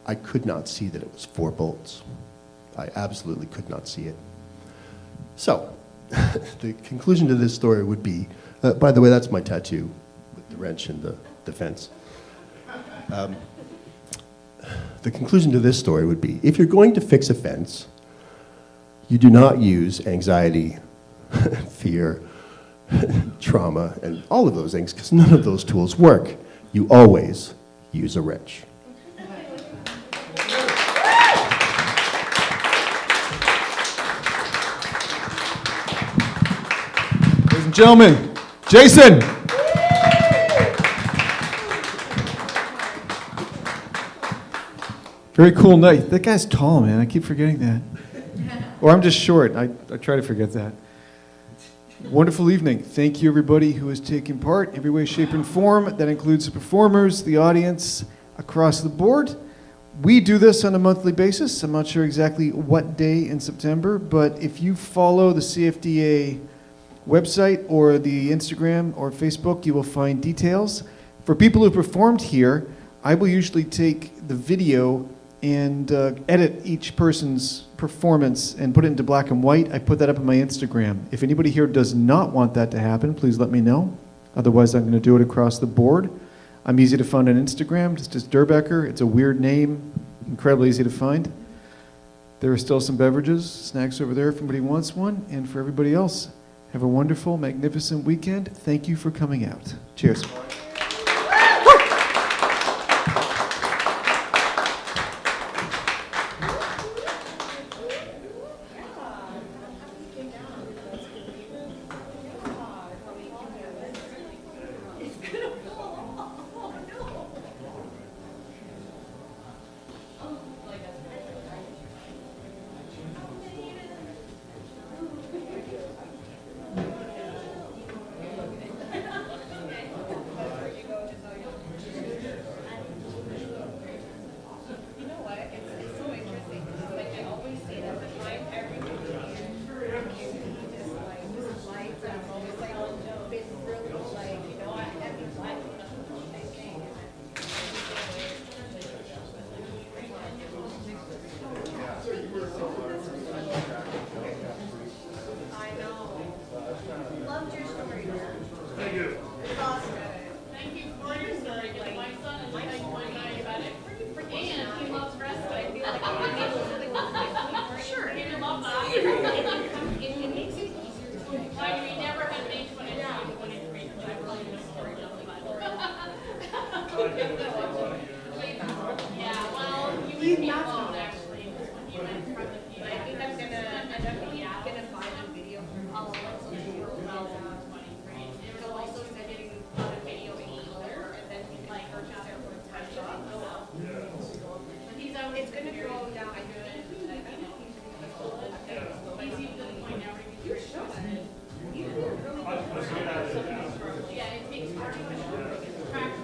Speaker 9: I could not see that it was 4 bolts. I absolutely could not see it. So, the conclusion to this story would be, by the way, that's my tattoo with the wrench and the fence. The conclusion to this story would be, if you're going to fix a fence, you do not use anxiety, fear, trauma, and all of those things, because none of those tools work. You always use a wrench.
Speaker 2: Ladies and gentlemen, Jason. Very cool night. That guy's tall, man. I keep forgetting that. Or I'm just short. I try to forget that. Wonderful evening. Thank you, everybody who has taken part, every way, shape, and form. That includes the performers, the audience, across the board. We do this on a monthly basis. I'm not sure exactly what day in September, but if you follow the CFDA website or the Instagram or Facebook, you will find details. For people who performed here, I will usually take the video and edit each person's performance and put it into black and white. I put that up on my Instagram. If anybody here does not want that to happen, please let me know. Otherwise, I'm going to do it across the board. I'm easy to find on Instagram, just as Derbecker. It's a weird name, incredibly easy to find. There are still some beverages, snacks over there if anybody wants one. And for everybody else, have a wonderful, magnificent weekend. Thank you for coming out. Cheers.
Speaker 6: It's going to go